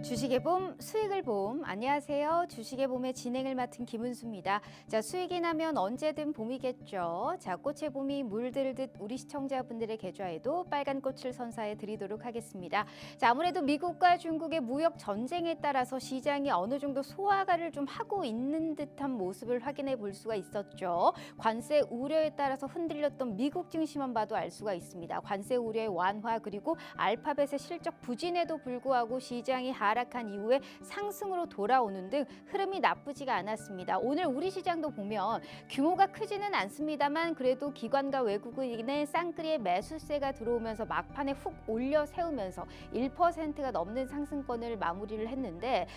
주식의 봄, 수익을 봄. 안녕하세요. 주식의 봄의 진행을 맡은 김은수입니다. 자, 수익이 나면 언제든 봄이겠죠. 자, 꽃의 봄이 물들듯 우리 시청자분들의 계좌에도 빨간 꽃을 선사해 드리도록 하겠습니다. 자, 아무래도 미국과 중국의 무역 전쟁에 따라서 시장이 어느 정도 소화가를 좀 하고 있는 듯한 모습을 확인해 볼 수가 있었죠. 관세 우려에 따라서 흔들렸던 미국 증시만 봐도 알 수가 있습니다. 관세 우려의 완화 그리고 알파벳의 실적 부진에도 불구하고 시장이 하락한 이후에 상승으로 돌아오는 등 흐름이 나쁘지가 않았습니다. 오늘 우리 시장도 보면 규모가 크지는 않습니다만 그래도 기관과 외국인의 쌍끌이의 매수세가 들어오면서 막판에 훅 올려 세우면서 1%가 넘는 상승권을 마무리를 했는데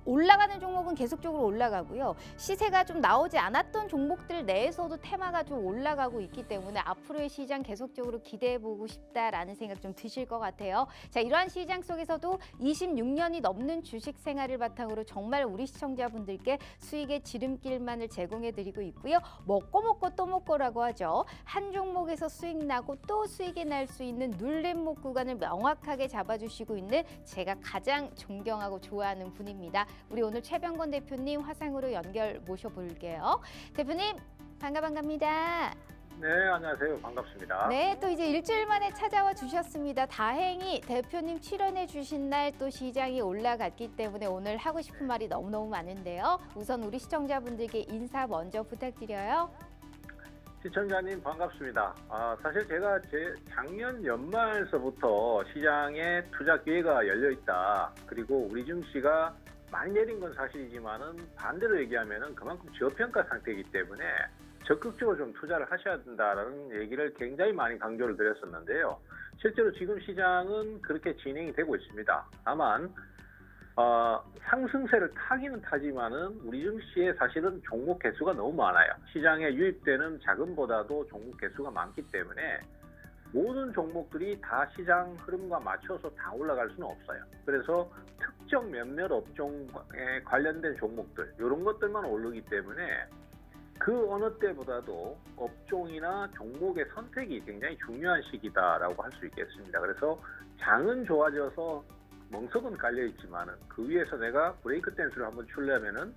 올라가는 종목은 계속적으로 올라가고요. 시세가 좀 나오지 않았던 종목들 내에서도 테마가 좀 올라가고 있기 때문에 앞으로의 시장 계속적으로 기대해보고 싶다라는 생각 좀 드실 것 같아요. 자, 이러한 시장 속에서도 26년이 넘는 주식 생활을 바탕으로 정말 우리 시청자분들께 수익의 지름길만을 제공해드리고 있고요. 먹고 또 먹고라고 하죠. 한 종목에서 수익 나고 또 수익이 날 수 있는 눌림목 구간을 명확하게 잡아주시고 있는 제가 가장 존경하고 좋아하는 분입니다. 우리 오늘 최병건 대표님 화상으로 연결 모셔볼게요. 대표님 반갑습니다. 네, 안녕하세요. 반갑습니다. 네, 또 이제 일주일 만에 찾아와 주셨습니다. 다행히 대표님 출연해 주신 날 또 시장이 올라갔기 때문에 오늘 하고 싶은 말이 너무너무 많은데요. 우선 우리 시청자분들께 인사 먼저 부탁드려요. 시청자님 반갑습니다. 사실 제가 작년 연말서부터 시장에 투자 기회가 열려 있다. 그리고 우리 증시가 많이 내린 건 사실이지만은 반대로 얘기하면은 그만큼 저평가 상태이기 때문에 적극적으로 좀 투자를 하셔야 된다라는 얘기를 굉장히 많이 강조를 드렸었는데요. 실제로 지금 시장은 그렇게 진행이 되고 있습니다. 다만 상승세를 타기는 타지만은 우리 증시에 사실은 종목 개수가 너무 많아요. 시장에 유입되는 자금보다도 종목 개수가 많기 때문에 모든 종목들이 다 시장 흐름과 맞춰서 다 올라갈 수는 없어요. 그래서 특정 몇몇 업종에 관련된 종목들 이런 것들만 오르기 때문에 그 어느 때보다도 업종이나 종목의 선택이 굉장히 중요한 시기다라고 할 수 있겠습니다. 그래서 장은 좋아져서 멍석은 깔려 있지만은 그 위에서 내가 브레이크 댄스를 한번 추려면은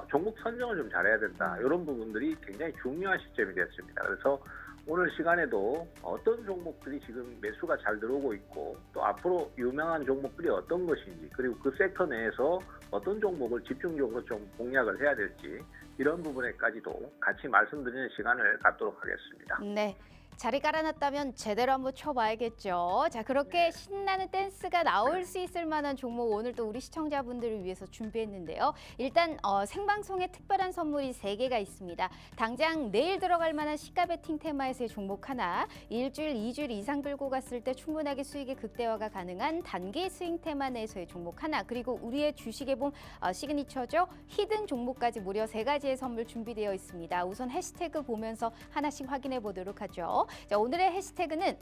종목 선정을 좀 잘해야 된다. 이런 부분들이 굉장히 중요한 시점이 됐습니다. 그래서 오늘 시간에도 어떤 종목들이 지금 매수가 잘 들어오고 있고 또 앞으로 유명한 종목들이 어떤 것인지 그리고 그 섹터 내에서 어떤 종목을 집중적으로 좀 공략을 해야 될지 이런 부분에까지도 같이 말씀드리는 시간을 갖도록 하겠습니다. 네. 자리 깔아놨다면 제대로 한번 쳐봐야겠죠. 자, 그렇게 신나는 댄스가 나올 수 있을 만한 종목 오늘 또 우리 시청자분들을 위해서 준비했는데요. 일단 생방송에 특별한 선물이 3개가 있습니다. 당장 내일 들어갈 만한 시가 베팅 테마에서의 종목 하나, 일주일, 2주일 이상 끌고 갔을 때 충분하게 수익의 극대화가 가능한 단기 스윙 테마 내에서의 종목 하나, 그리고 우리의 주식의 봄 시그니처죠. 히든 종목까지 무려 3가지의 선물 준비되어 있습니다. 우선 해시태그 보면서 하나씩 확인해 보도록 하죠. 자, 오늘의 해시태그는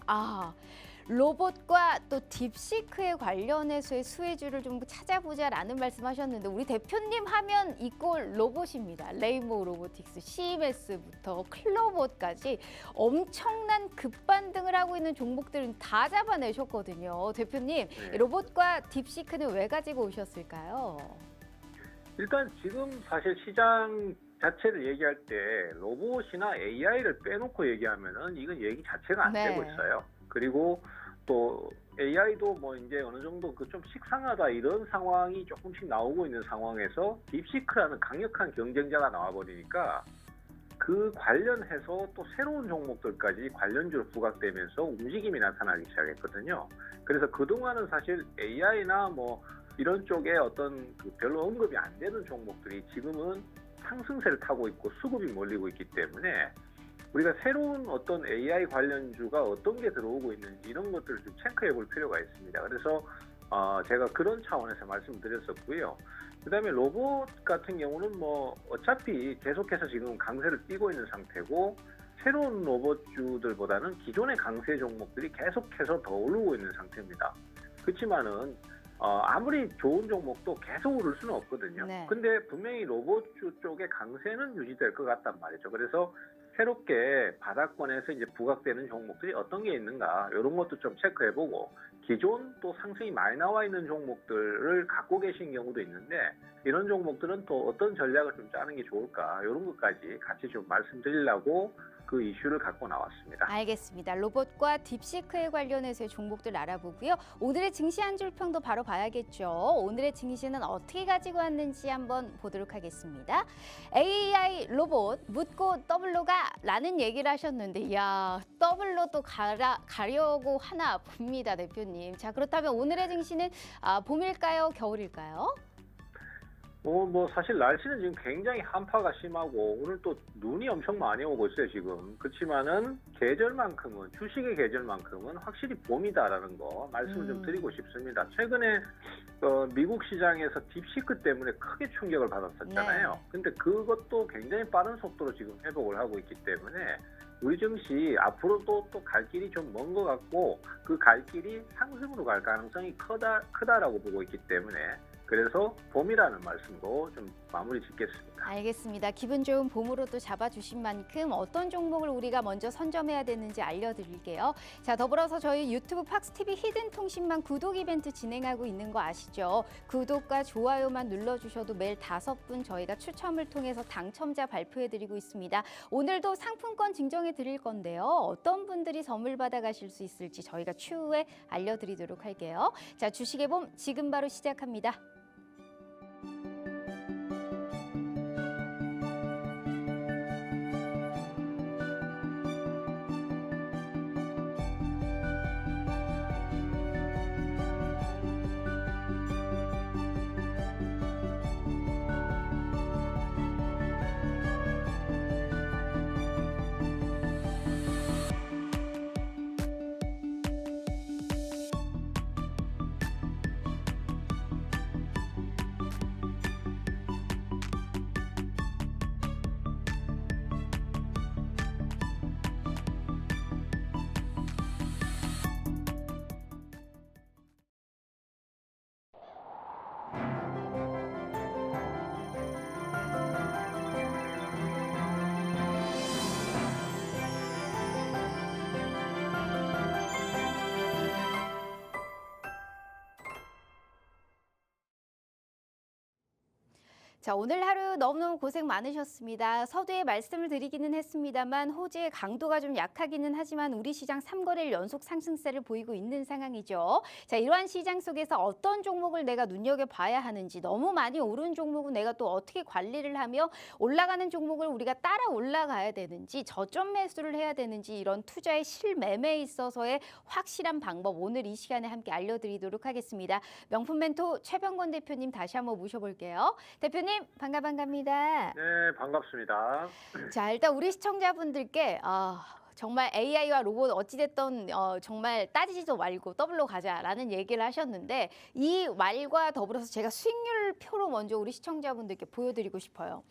로봇과 또 딥시크에 관련해서의 수혜주를 좀 찾아보자라는 말씀하셨는데 우리 대표님 하면 이꼴 로봇입니다. 레인보우 로보틱스, CMS부터 클로봇까지 엄청난 급반등을 하고 있는 종목들은 다 잡아내셨거든요. 대표님, 네. 로봇과 딥시크는 왜 가지고 오셨을까요? 일단 지금 사실 시장 자체를 얘기할 때 로봇이나 AI를 빼놓고 얘기하면은 이건 얘기 자체가 안 되고 있어요. 그리고 또 AI도 뭐 이제 어느 정도 그 좀 식상하다 이런 상황이 조금씩 나오고 있는 상황에서 딥시크라는 강력한 경쟁자가 나와버리니까 그 관련해서 또 새로운 종목들까지 관련주로 부각되면서 움직임이 나타나기 시작했거든요. 그래서 그동안은 사실 AI나 뭐 이런 쪽에 어떤 그 별로 언급이 안 되는 종목들이 지금은 상승세를 타고 있고 수급이 몰리고 있기 때문에 우리가 새로운 어떤 AI 관련주가 어떤 게 들어오고 있는지 이런 것들을 좀 체크해 볼 필요가 있습니다. 그래서 제가 그런 차원에서 말씀드렸었고요. 그다음에 로봇 같은 경우는 뭐 어차피 계속해서 지금 강세를 띠고 있는 상태고 새로운 로봇주들보다는 기존의 강세 종목들이 계속해서 더 오르고 있는 상태입니다. 그렇지만은 아무리 좋은 종목도 계속 오를 수는 없거든요. 네. 근데 분명히 로봇주 쪽의 강세는 유지될 것 같단 말이죠. 그래서 새롭게 바닥권에서 이제 부각되는 종목들이 어떤 게 있는가 이런 것도 좀 체크해보고 기존 또 상승이 많이 나와 있는 종목들을 갖고 계신 경우도 있는데 이런 종목들은 또 어떤 전략을 좀 짜는 게 좋을까 이런 것까지 같이 좀 말씀드리려고 그 이슈를 갖고 나왔습니다. 알겠습니다. 로봇과 딥시크에 관련해서의 종목들 알아보고요. 오늘의 증시 한 줄 평도 바로 봐야겠죠. 오늘의 증시는 어떻게 가지고 왔는지 한번 보도록 하겠습니다. AI 로봇 묻고 더블로가 라는 얘기를 하셨는데 이야 더블로 또 가려고 하나 봅니다 대표님. 자 그렇다면 오늘의 증시는 봄일까요 겨울일까요? 뭐 사실 날씨는 지금 굉장히 한파가 심하고 오늘 또 눈이 엄청 많이 오고 있어요 지금. 그렇지만은 계절만큼은 주식의 계절만큼은 확실히 봄이다라는 거 말씀을 좀 드리고 싶습니다. 최근에 미국 시장에서 딥시크 때문에 크게 충격을 받았었잖아요. 네. 근데 그것도 굉장히 빠른 속도로 지금 회복을 하고 있기 때문에 우리 증시 앞으로도 또 갈 길이 좀 먼 것 같고 그 갈 길이 상승으로 갈 가능성이 크다라고 보고 있기 때문에 그래서 봄이라는 말씀도 좀 마무리 짓겠습니다. 알겠습니다. 기분 좋은 봄으로 또 잡아주신 만큼 어떤 종목을 우리가 먼저 선점해야 되는지 알려드릴게요. 자, 더불어서 저희 유튜브 팍스TV 히든 통신망 구독 이벤트 진행하고 있는 거 아시죠? 구독과 좋아요만 눌러주셔도 매일 5분 저희가 추첨을 통해서 당첨자 발표해드리고 있습니다. 오늘도 상품권 증정해 드릴 건데요. 어떤 분들이 선물 받아가실 수 있을지 저희가 추후에 알려드리도록 할게요. 자, 주식의 봄 지금 바로 시작합니다. 자, 오늘 하루 너무너무 고생 많으셨습니다. 서두에 말씀을 드리기는 했습니다만 호재의 강도가 좀 약하기는 하지만 우리 시장 3거래일 연속 상승세를 보이고 있는 상황이죠. 자, 이러한 시장 속에서 어떤 종목을 내가 눈여겨봐야 하는지 너무 많이 오른 종목은 내가 또 어떻게 관리를 하며 올라가는 종목을 우리가 따라 올라가야 되는지 저점 매수를 해야 되는지 이런 투자의 실매매에 있어서의 확실한 방법 오늘 이 시간에 함께 알려드리도록 하겠습니다. 명품 멘토 최병권 대표님 다시 한번 모셔볼게요. 대표님 반갑습니다. 네, 반갑습니다. 자, 일단 우리 시청자분들께 정말 AI와 로봇 어찌됐든 정말 따지지도 말고 더블로 가자라는 얘기를 하셨는데 이 말과 더불어서 제가 수익률 표로 먼저 우리 시청자분들께 보여드리고 싶어요.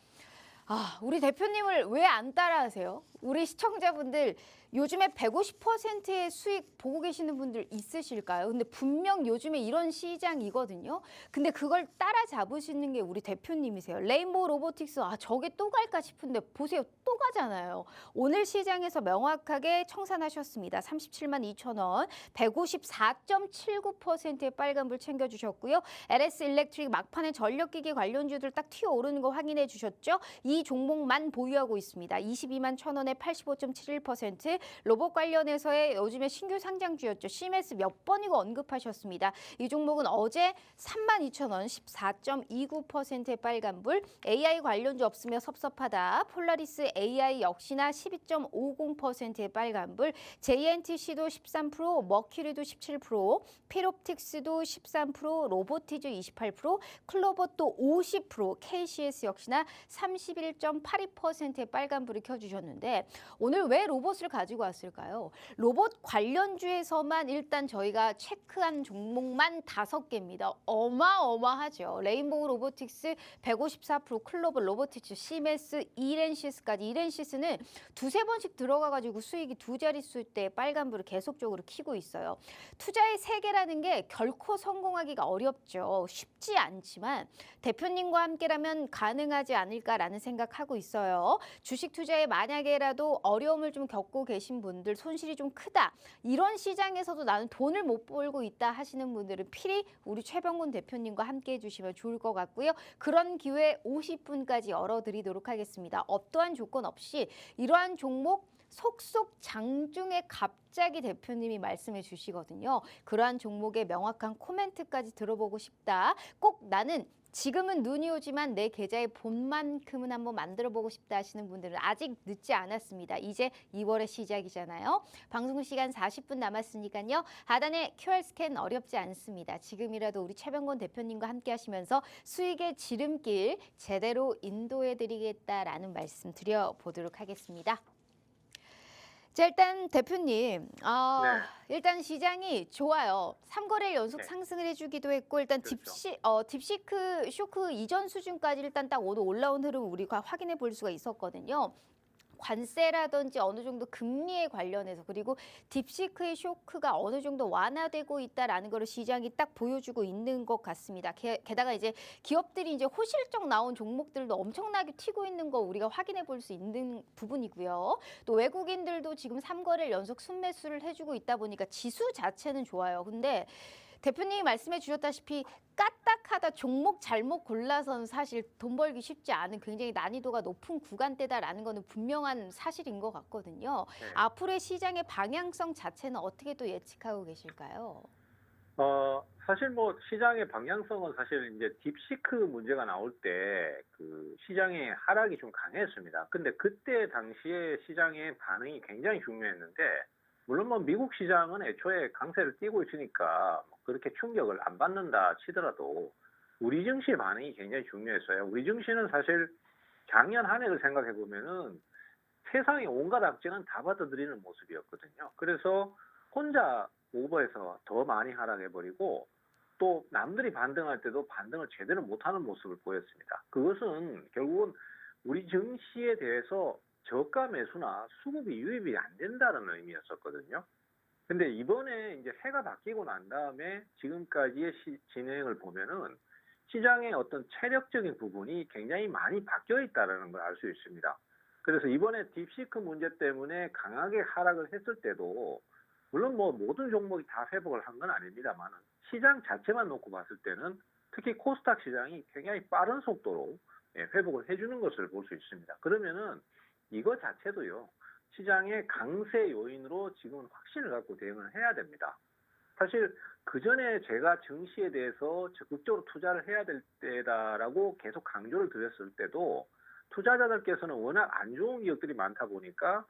우리 대표님을 왜 안 따라하세요? 우리 시청자분들 요즘에 150%의 수익 보고 계시는 분들 있으실까요? 근데 분명 요즘에 이런 시장이거든요. 근데 그걸 따라잡으시는 게 우리 대표님이세요. 레인보우 로보틱스 저게 또 갈까 싶은데 보세요. 또 가잖아요. 오늘 시장에서 명확하게 청산하셨습니다. 37만 2천 원, 154.79%의 빨간불 챙겨주셨고요. LS 일렉트릭 막판에 전력기기 관련주들 딱 튀어오르는 거 확인해 주셨죠? 이 종목만 보유하고 있습니다. 22만 1천 원에 85.71%, 로봇 관련해서의 요즘에 신규 상장주였죠. CMS 몇 번이고 언급하셨습니다. 이 종목은 어제 32,000원 14.29%의 빨간불, AI 관련주 없으며 섭섭하다. 폴라리스 AI 역시나 12.50%의 빨간불, JNTC도 13%, 머큐리도 17%, 피롭틱스도 13%, 로보티즈 28%, 클로버도 50%, KCS 역시나 31.82%의 빨간불을 켜주셨는데 오늘 왜 로봇을 가지고 가지고 왔을까요? 로봇 관련주에서만 일단 저희가 체크한 종목만 5개입니다. 어마어마하죠. 레인보우 로보틱스 154%, 클로벌 로보틱스, 시메스, 이렌시스까지. 이렌시스는 두세 번씩 들어가가지고 수익이 두 자릿수대 빨간불을 계속적으로 켜고 있어요. 투자의 세계라는 게 결코 성공하기가 어렵죠. 쉽지 않지만 대표님과 함께라면 가능하지 않을까라는 생각하고 있어요. 주식 투자에 만약에라도 어려움을 좀 겪고 계신 분들, 손실이 좀 크다, 이런 시장에서도 나는 돈을 못 벌고 있다 하시는 분들은 필히 우리 최병곤 대표님과 함께 해주시면 좋을 것 같고요. 그런 기회 50분까지 열어드리도록 하겠습니다. 어떠한 조건 없이 이러한 종목 속속 장중에 갑자기 대표님이 말씀해 주시거든요. 그러한 종목의 명확한 코멘트까지 들어보고 싶다. 꼭 나는 지금은 눈이 오지만 내 계좌의 본만큼은 한번 만들어보고 싶다 하시는 분들은 아직 늦지 않았습니다. 이제 2월의 시작이잖아요. 방송 시간 40분 남았으니까요. 하단에 QR 스캔 어렵지 않습니다. 지금이라도 우리 최병곤 대표님과 함께 하시면서 수익의 지름길 제대로 인도해드리겠다라는 말씀 드려보도록 하겠습니다. 자, 일단 대표님, 일단 시장이 좋아요. 3거래일 연속 네. 상승을 해주기도 했고, 일단 그렇죠. 딥시크 쇼크 이전 수준까지 일단 딱 오늘 올라온 흐름 우리가 확인해 볼 수가 있었거든요. 관세라든지 어느 정도 금리에 관련해서, 그리고 딥시크의 쇼크가 어느 정도 완화되고 있다라는 거를 시장이 딱 보여주고 있는 것 같습니다. 게다가 이제 기업들이 이제 호실적 나온 종목들도 엄청나게 튀고 있는 거 우리가 확인해 볼 수 있는 부분이고요. 또 외국인들도 지금 3거래일 연속 순매수를 해주고 있다 보니까 지수 자체는 좋아요. 근데 대표님이 말씀해 주셨다시피 까딱하다, 종목 잘못 골라서는 사실 돈 벌기 쉽지 않은 굉장히 난이도가 높은 구간대다라는 거는 분명한 사실인 것 같거든요. 네. 앞으로의 시장의 방향성 자체는 어떻게 또 예측하고 계실까요? 사실 뭐 시장의 방향성은 사실 이제 딥시크 문제가 나올 때 그 시장의 하락이 좀 강했습니다. 근데 그때 당시에 시장의 반응이 굉장히 중요했는데, 물론 뭐 미국 시장은 애초에 강세를 띠고 있으니까 뭐 그렇게 충격을 안 받는다 치더라도 우리 증시 반응이 굉장히 중요했어요. 우리 증시는 사실 작년 한 해를 생각해 보면은 세상의 온갖 악재는 다 받아들이는 모습이었거든요. 그래서 혼자 오버해서 더 많이 하락해버리고, 또 남들이 반등할 때도 반등을 제대로 못하는 모습을 보였습니다. 그것은 결국은 우리 증시에 대해서 저가 매수나 수급이 유입이 안 된다는 의미였었거든요. 근데 이번에 이제 해가 바뀌고 난 다음에 지금까지의 진행을 보면은 시장의 어떤 체력적인 부분이 굉장히 많이 바뀌어 있다는 걸 알 수 있습니다. 그래서 이번에 딥시크 문제 때문에 강하게 하락을 했을 때도, 물론 뭐 모든 종목이 다 회복을 한 건 아닙니다만, 시장 자체만 놓고 봤을 때는 특히 코스닥 시장이 굉장히 빠른 속도로 회복을 해주는 것을 볼 수 있습니다. 그러면은 이거 자체도요, 시장의 강세 요인으로 지금은 확신을 갖고 대응을 해야 됩니다. 사실 그 전에 제가 증시에 대해서 적극적으로 투자를 해야 될 때다라고 계속 강조를 드렸을 때도 투자자들께서는 워낙 안 좋은 기업들이 많다 보니까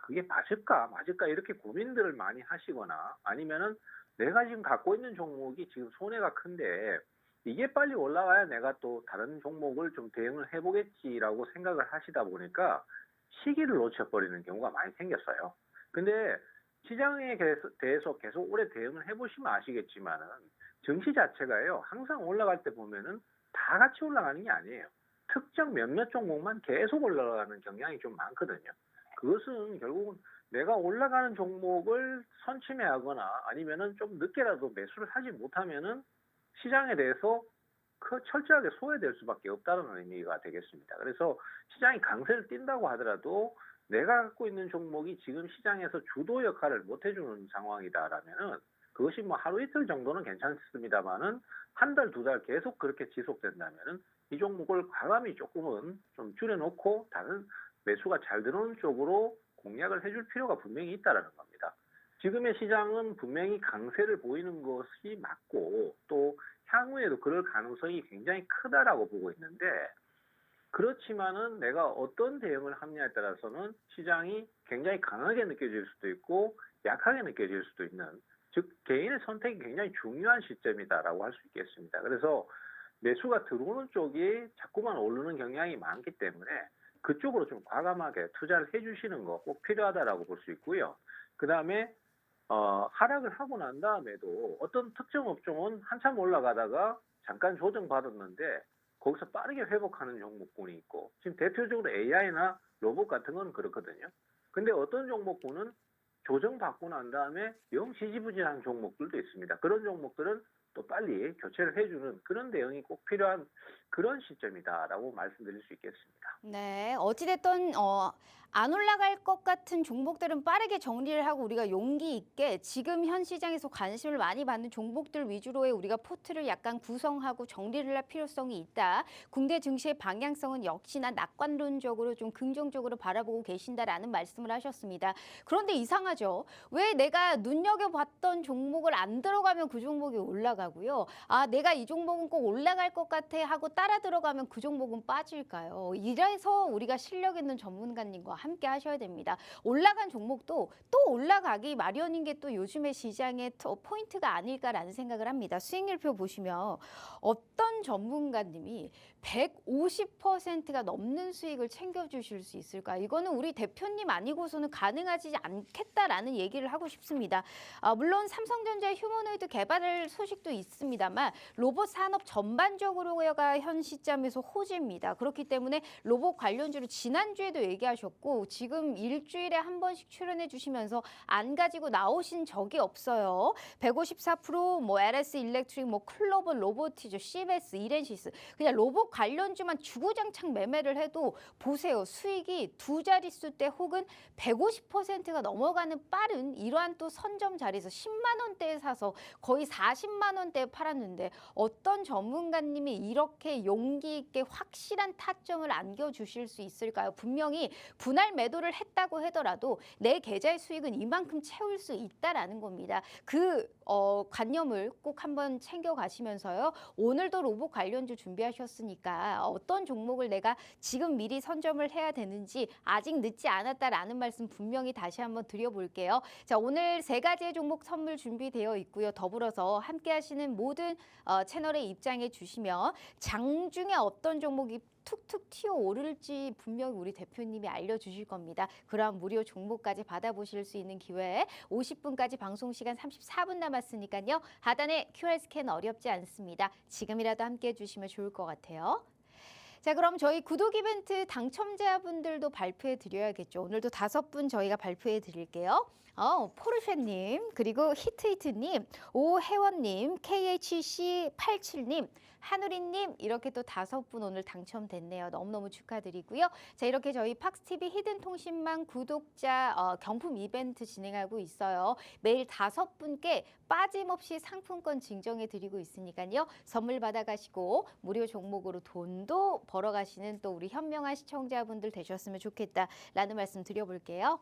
그게 맞을까 이렇게 고민들을 많이 하시거나, 아니면은 내가 지금 갖고 있는 종목이 지금 손해가 큰데 이게 빨리 올라가야 내가 또 다른 종목을 좀 대응을 해보겠지라고 생각을 하시다 보니까 시기를 놓쳐버리는 경우가 많이 생겼어요. 근데 시장에 대해서 계속 오래 대응을 해보시면 아시겠지만은 증시 자체가요, 항상 올라갈 때 보면은 다 같이 올라가는 게 아니에요. 특정 몇몇 종목만 계속 올라가는 경향이 좀 많거든요. 그것은 결국은 내가 올라가는 종목을 선침해하거나 아니면은 좀 늦게라도 매수를 하지 못하면은 시장에 대해서 철저하게 소외될 수밖에 없다는 의미가 되겠습니다. 그래서 시장이 강세를 띈다고 하더라도 내가 갖고 있는 종목이 지금 시장에서 주도 역할을 못 해주는 상황이다라면은 그것이 뭐 하루 이틀 정도는 괜찮습니다만은 한 달, 두 달 계속 그렇게 지속된다면은 이 종목을 과감히 조금은 좀 줄여놓고 다른 매수가 잘 들어오는 쪽으로 공략을 해줄 필요가 분명히 있다라는 겁니다. 지금의 시장은 분명히 강세를 보이는 것이 맞고, 또 향후에도 그럴 가능성이 굉장히 크다라고 보고 있는데, 그렇지만은 내가 어떤 대응을 하느냐에 따라서는 시장이 굉장히 강하게 느껴질 수도 있고 약하게 느껴질 수도 있는, 즉 개인의 선택이 굉장히 중요한 시점이다라고 할 수 있겠습니다. 그래서 매수가 들어오는 쪽이 자꾸만 오르는 경향이 많기 때문에 그쪽으로 좀 과감하게 투자를 해주시는 거 꼭 필요하다라고 볼 수 있고요. 그 다음에 하락을 하고 난 다음에도 어떤 특정 업종은 한참 올라가다가 잠깐 조정받았는데 거기서 빠르게 회복하는 종목군이 있고, 지금 대표적으로 AI나 로봇 같은 건 그렇거든요. 근데 어떤 종목군은 조정받고 난 다음에 영 지지부진한 종목들도 있습니다. 그런 종목들은 또 빨리 교체를 해주는 그런 대응이 꼭 필요한 그런 시점이다라고 말씀드릴 수 있겠습니다. 네, 어찌됐든 안 올라갈 것 같은 종목들은 빠르게 정리를 하고 우리가 용기 있게 지금 현 시장에서 관심을 많이 받는 종목들 위주로의 우리가 포트를 약간 구성하고 정리를 할 필요성이 있다. 국내 증시의 방향성은 역시나 낙관론적으로 좀 긍정적으로 바라보고 계신다라는 말씀을 하셨습니다. 그런데 이상하죠. 왜 내가 눈여겨봤던 종목을 안 들어가면 그 종목이 올라가고요. 아, 내가 이 종목은 꼭 올라갈 것 같아 하고 따라 들어가면 그 종목은 빠질까요? 이래서 우리가 실력 있는 전문가님과 함께 하셔야 됩니다. 올라간 종목도 또 올라가기 마련인 게 또 요즘의 시장의 포인트가 아닐까라는 생각을 합니다. 수익률표 보시면 어떤 전문가님이 150%가 넘는 수익을 챙겨주실 수 있을까? 이거는 우리 대표님 아니고서는 가능하지 않겠다라는 얘기를 하고 싶습니다. 물론 삼성전자 휴머노이드 개발 소식도 있습니다만 로봇 산업 전반적으로가 현 시점에서 호재입니다. 그렇기 때문에 로봇 관련주로 지난주에도 얘기하셨고 지금 일주일에 한 번씩 출연해 주시면서 안 가지고 나오신 적이 없어요. 154%, LS 일렉트릭, 클로버 로보티즈, 시베스, 이렌시스 그냥 로봇 관련주만 주구장창 매매를 해도 보세요. 수익이 두 자릿수대 혹은 150%가 넘어가는 빠른 이러한 또 선점 자리에서 10만 원대에 사서 거의 40만 원대에 팔았는데 어떤 전문가님이 이렇게 용기 있게 확실한 타점을 안겨주실 수 있을까요? 분명히 분할 매도를 했다고 하더라도 내 계좌의 수익은 이만큼 채울 수 있다라는 겁니다. 그 관념을 꼭 한번 챙겨가시면서요. 오늘도 로봇 관련주 준비하셨으니까 어떤 종목을 내가 지금 미리 선점을 해야 되는지 아직 늦지 않았다라는 말씀 분명히 다시 한번 드려볼게요. 자, 오늘 세 가지의 종목 선물 준비되어 있고요. 더불어서 함께 하시는 모든 채널에 입장해 주시면 장중에 어떤 종목이 툭툭 튀어 오를지 분명히 우리 대표님이 알려주실 겁니다. 그러한 무료 종목까지 받아보실 수 있는 기회 50분까지 방송 시간 34분 남았으니까요. 하단에 QR 스캔 어렵지 않습니다. 지금이라도 함께 해주시면 좋을 것 같아요. 자, 그럼 저희 구독 이벤트 당첨자분들도 발표해 드려야겠죠. 오늘도 5분 저희가 발표해 드릴게요. 포르쉐님, 그리고 히트히트님, 오혜원님, KHC87님, 한우리님 이렇게 또 5분 오늘 당첨됐네요. 너무너무 축하드리고요. 자, 이렇게 저희 팍스TV 히든통신망 구독자 경품 이벤트 진행하고 있어요. 매일 5분께 빠짐없이 상품권 증정해 드리고 있으니까요. 선물 받아가시고 무료 종목으로 돈도 벌어가시는 또 우리 현명한 시청자분들 되셨으면 좋겠다라는 말씀 드려볼게요.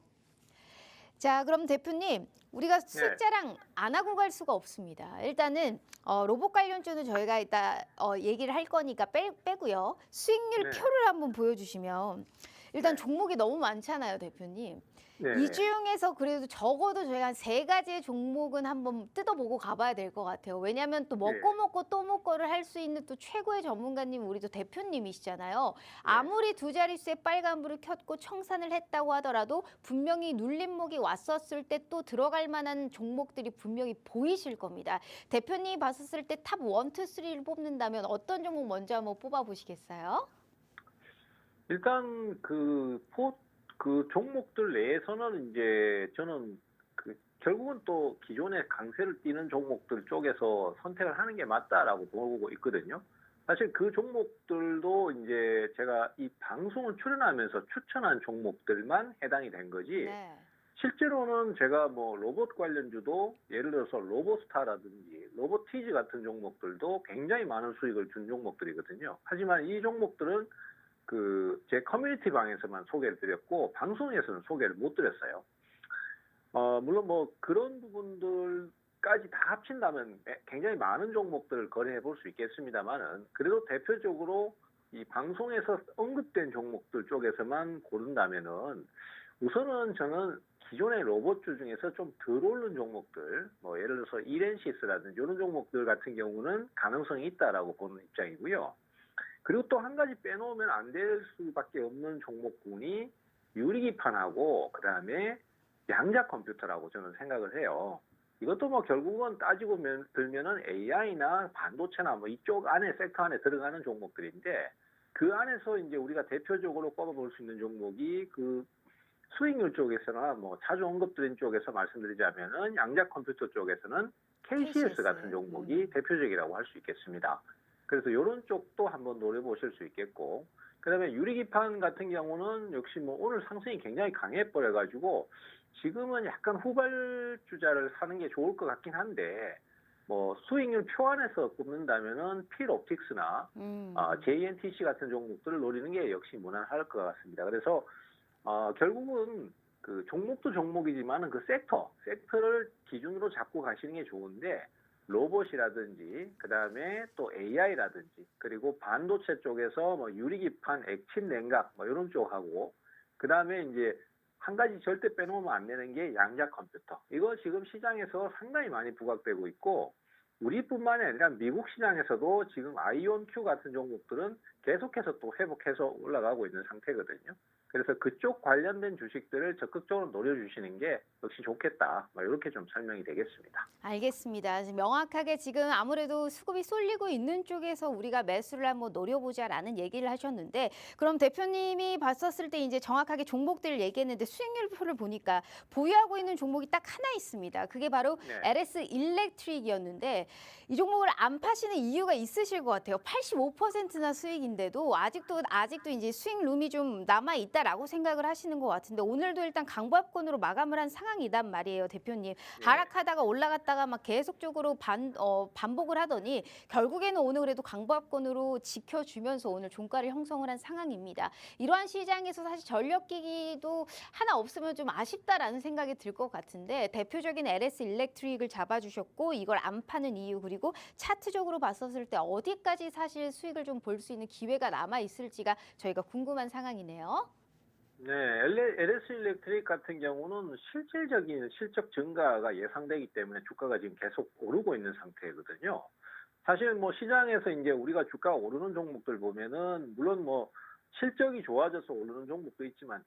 자, 그럼 대표님, 우리가 수익 자랑 안 하고 갈 수가 없습니다. 일단은 로봇 관련주는 저희가 이따 얘기를 할 거니까 빼고요. 수익률 표를 한번 보여주시면 일단 종목이 너무 많잖아요, 대표님. 이 중에서 그래도 적어도 저희가 한 3가지의 종목은 한번 뜯어보고 가봐야 될 것 같아요. 왜냐하면 또 먹고 또 먹고를 할 수 있는 또 최고의 전문가님 우리 또 대표님이시잖아요. 아무리 두 자릿수의 빨간불을 켰고 청산을 했다고 하더라도 분명히 눌림목이 왔었을 때 또 들어갈 만한 종목들이 분명히 보이실 겁니다. 대표님이 봤었을 때 탑 1, 2, 3를 뽑는다면 어떤 종목 먼저 한번 뽑아보시겠어요? 일단 그 종목들 내에서는 이제 저는 결국은 또 기존의 강세를 띠는 종목들 쪽에서 선택을 하는 게 맞다라고 보고 있거든요. 사실 그 종목들도 이제 제가 이 방송을 출연하면서 추천한 종목들만 해당이 된 거지. 실제로는 제가 로봇 관련주도 예를 들어서 로봇스타라든지 로보티즈 같은 종목들도 굉장히 많은 수익을 준 종목들이거든요. 하지만 이 종목들은 제 커뮤니티 방에서만 소개를 드렸고 방송에서는 소개를 못 드렸어요. 물론 그런 부분들까지 다 합친다면 굉장히 많은 종목들을 거래해 볼 수 있겠습니다만은 그래도 대표적으로 이 방송에서 언급된 종목들 쪽에서만 고른다면은 우선은 저는 기존의 로봇주 중에서 좀 덜 오른 종목들, 예를 들어서 이렌시스라든지 이런 종목들 같은 경우는 가능성이 있다라고 보는 입장이고요. 그리고 또 한 가지 빼놓으면 안 될 수밖에 없는 종목군이 유리기판하고 그다음에 양자 컴퓨터라고 저는 생각을 해요. 이것도 뭐 결국은 따지고 들면은 AI나 반도체나 뭐 이쪽 안에 섹터 안에 들어가는 종목들인데 그 안에서 이제 우리가 대표적으로 꼽아볼 수 있는 종목이 그 수익률 쪽에서나 뭐 자주 언급드린 쪽에서 말씀드리자면은 양자 컴퓨터 쪽에서는 KCS 같은 종목이 대표적이라고 할 수 있겠습니다. 그래서 이런 쪽도 한번 노려보실 수 있겠고, 그다음에 유리기판 같은 경우는 역시 뭐 오늘 상승이 굉장히 강해버려가지고 지금은 약간 후발주자를 사는 게 좋을 것 같긴 한데, 뭐 수익률 표 안에서 꼽는다면은 필옵틱스나 JNTC 같은 종목들을 노리는 게 역시 무난할 것 같습니다. 그래서 결국은 그 종목도 종목이지만은 그 섹터를 기준으로 잡고 가시는 게 좋은데, 로봇이라든지 그다음에 또 AI라든지 그리고 반도체 쪽에서 뭐 유리기판, 액침 냉각 뭐 이런 쪽하고, 그다음에 이제 한 가지 절대 빼놓으면 안 되는 게 양자 컴퓨터. 이거 지금 시장에서 상당히 많이 부각되고 있고, 우리뿐만이 아니라 미국 시장에서도 지금 아이온큐 같은 종목들은 계속해서 또 회복해서 올라가고 있는 상태거든요. 그래서 그쪽 관련된 주식들을 적극적으로 노려주시는 게 역시 좋겠다. 이렇게 좀 설명이 되겠습니다. 알겠습니다. 명확하게 지금 아무래도 수급이 쏠리고 있는 쪽에서 우리가 매수를 한번 노려보자라는 얘기를 하셨는데, 그럼 대표님이 봤었을 때 이제 정확하게 종목들을 얘기했는데 수익률표를 보니까 보유하고 있는 종목이 딱 하나 있습니다. 그게 바로 LS 일렉트릭이었는데 이 종목을 안 파시는 이유가 있으실 것 같아요. 85%나 수익인데도 아직도 이제 수익 룸이 좀 남아 있다라고 생각을 하시는 것 같은데, 오늘도 일단 강보합권으로 마감을 한 상황이단 말이에요, 대표님. 하락하다가 올라갔다가 막 계속적으로 반복을 하더니 결국에는 오늘 그래도 강보합권으로 지켜주면서 오늘 종가를 형성을 한 상황입니다. 이러한 시장에서 사실 전력기기도 하나 없으면 좀 아쉽다라는 생각이 들 것 같은데, 대표적인 LS 일렉트릭을 잡아주셨고 이걸 안 파는 이유, 그리고 차트적으로 봤었을 때 어디까지 사실 수익을 좀 볼 수 있는 기회가 남아 있을지가 저희가 궁금한 상황이네요. 네, LS 일렉트릭 같은 경우는 실질적인 실적 증가가 예상되기 때문에 주가가 지금 계속 오르고 있는 상태거든요. 사실 뭐 시장에서 이제 우리가 주가가 오르는 종목들 보면은 물론 뭐 실적이 좋아져서 오르는 종목도 있지만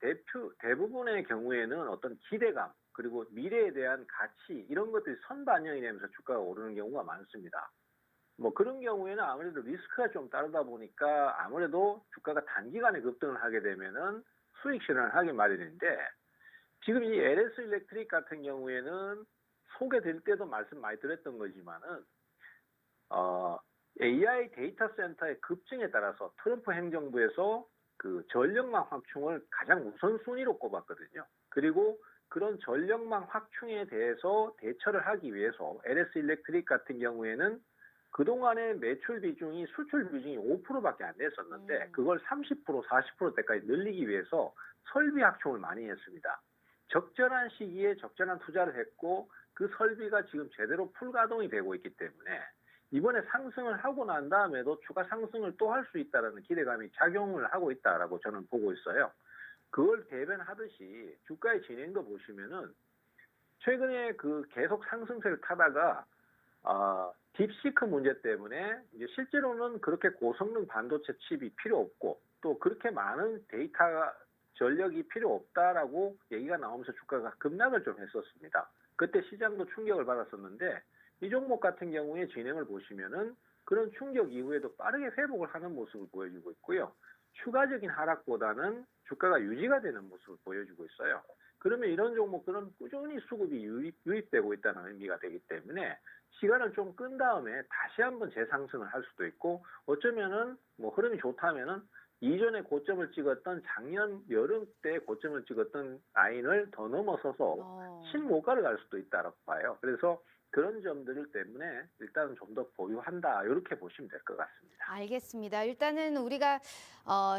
대부분의 경우에는 어떤 기대감 그리고 미래에 대한 가치 이런 것들이 선반영이 되면서 주가가 오르는 경우가 많습니다. 뭐 그런 경우에는 아무래도 리스크가 좀 따르다 보니까 아무래도 주가가 단기간에 급등을 하게 되면은 수익 실현을 하기 마련인데, 지금 이 LS 일렉트릭 같은 경우에는 소개될 때도 말씀 많이 드렸던 거지만은 AI 데이터 센터의 급증에 따라서 트럼프 행정부에서 그 전력망 확충을 가장 우선순위로 꼽았거든요. 그리고 그런 전력망 확충에 대해서 대처를 하기 위해서 LS 일렉트릭 같은 경우에는 그동안의 매출 비중이 수출 비중이 5%밖에 안 됐었는데 그걸 30%, 40%대까지 늘리기 위해서 설비 확충을 많이 했습니다. 적절한 시기에 적절한 투자를 했고 그 설비가 지금 제대로 풀가동이 되고 있기 때문에 이번에 상승을 하고 난 다음에도 추가 상승을 또 할 수 있다는 기대감이 작용을 하고 있다라고 저는 보고 있어요. 그걸 대변하듯이 주가의 진행도 보시면은 최근에 그 계속 상승세를 타다가 딥시크 문제 때문에 이제 실제로는 그렇게 고성능 반도체 칩이 필요 없고 또 그렇게 많은 데이터 전력이 필요 없다라고 얘기가 나오면서 주가가 급락을 좀 했었습니다. 그때 시장도 충격을 받았었는데 이 종목 같은 경우에 진행을 보시면은 그런 충격 이후에도 빠르게 회복을 하는 모습을 보여주고 있고요. 추가적인 하락보다는 주가가 유지가 되는 모습을 보여주고 있어요. 그러면 이런 종목들은 꾸준히 수급이 유입되고 있다는 의미가 되기 때문에 시간을 좀 끈 다음에 다시 한번 재상승을 할 수도 있고, 어쩌면은 뭐 흐름이 좋다면은 이전에 고점을 찍었던 작년 여름 때 고점을 찍었던 라인을 더 넘어서서 신고가를 갈 수도 있다고 봐요. 그래서 그런 점들 때문에 일단은 좀 더 보유한다 이렇게 보시면 될 것 같습니다. 알겠습니다. 일단은 우리가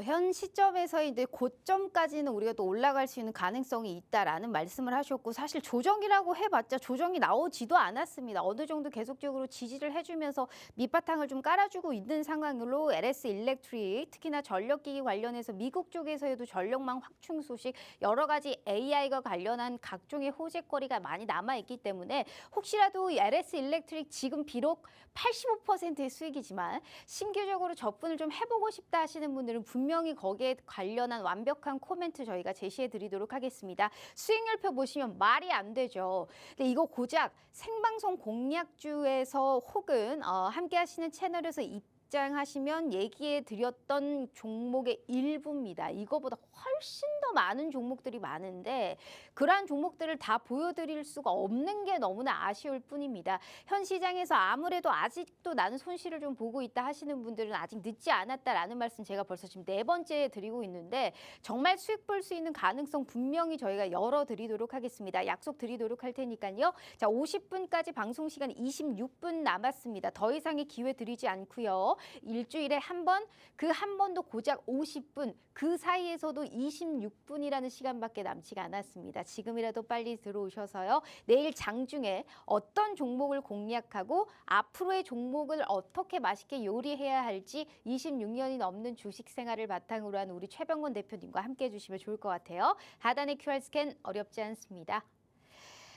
현 시점에서 이제 고점까지는 우리가 또 올라갈 수 있는 가능성이 있다라는 말씀을 하셨고, 사실 조정이라고 해봤자 조정이 나오지도 않았습니다. 어느 정도 계속적으로 지지를 해주면서 밑바탕을 좀 깔아주고 있는 상황으로 LS 일렉트릭, 특히나 전력기기 관련해서 미국 쪽에서도 전력망 확충 소식, 여러 가지 AI가 관련한 각종의 호재거리가 많이 남아있기 때문에 혹시라도 또 LS 일렉트릭 지금 비록 85%의 수익이지만 신규적으로 접근을 좀 해보고 싶다 하시는 분들은 분명히 거기에 관련한 완벽한 코멘트 저희가 제시해 드리도록 하겠습니다. 수익률표 보시면 말이 안 되죠. 근데 이거 고작 생방송 공략주에서 혹은 함께 하시는 채널에서 입장하시면 얘기해 드렸던 종목의 일부입니다. 이거보다 훨씬 더 많은 종목들이 많은데 그러한 종목들을 다 보여드릴 수가 없는 게 너무나 아쉬울 뿐입니다. 현 시장에서 아무래도 아직도 나는 손실을 좀 보고 있다 하시는 분들은 아직 늦지 않았다라는 말씀 제가 벌써 지금 4번째 드리고 있는데 정말 수익 볼 수 있는 가능성 분명히 저희가 열어드리도록 하겠습니다. 약속 드리도록 할 테니까요. 자, 50분까지 방송 시간 26분 남았습니다. 더 이상의 기회 드리지 않고요. 일주일에 한 번, 그 한 번도 고작 50분, 그 사이에서도 26분이라는 시간밖에 남지가 않았습니다. 지금이라도 빨리 들어오셔서요. 내일 장중에 어떤 종목을 공략하고 앞으로의 종목을 어떻게 맛있게 요리해야 할지 26년이 넘는 주식 생활을 바탕으로 한 우리 최병권 대표님과 함께 해주시면 좋을 것 같아요. 하단의 QR 스캔 어렵지 않습니다.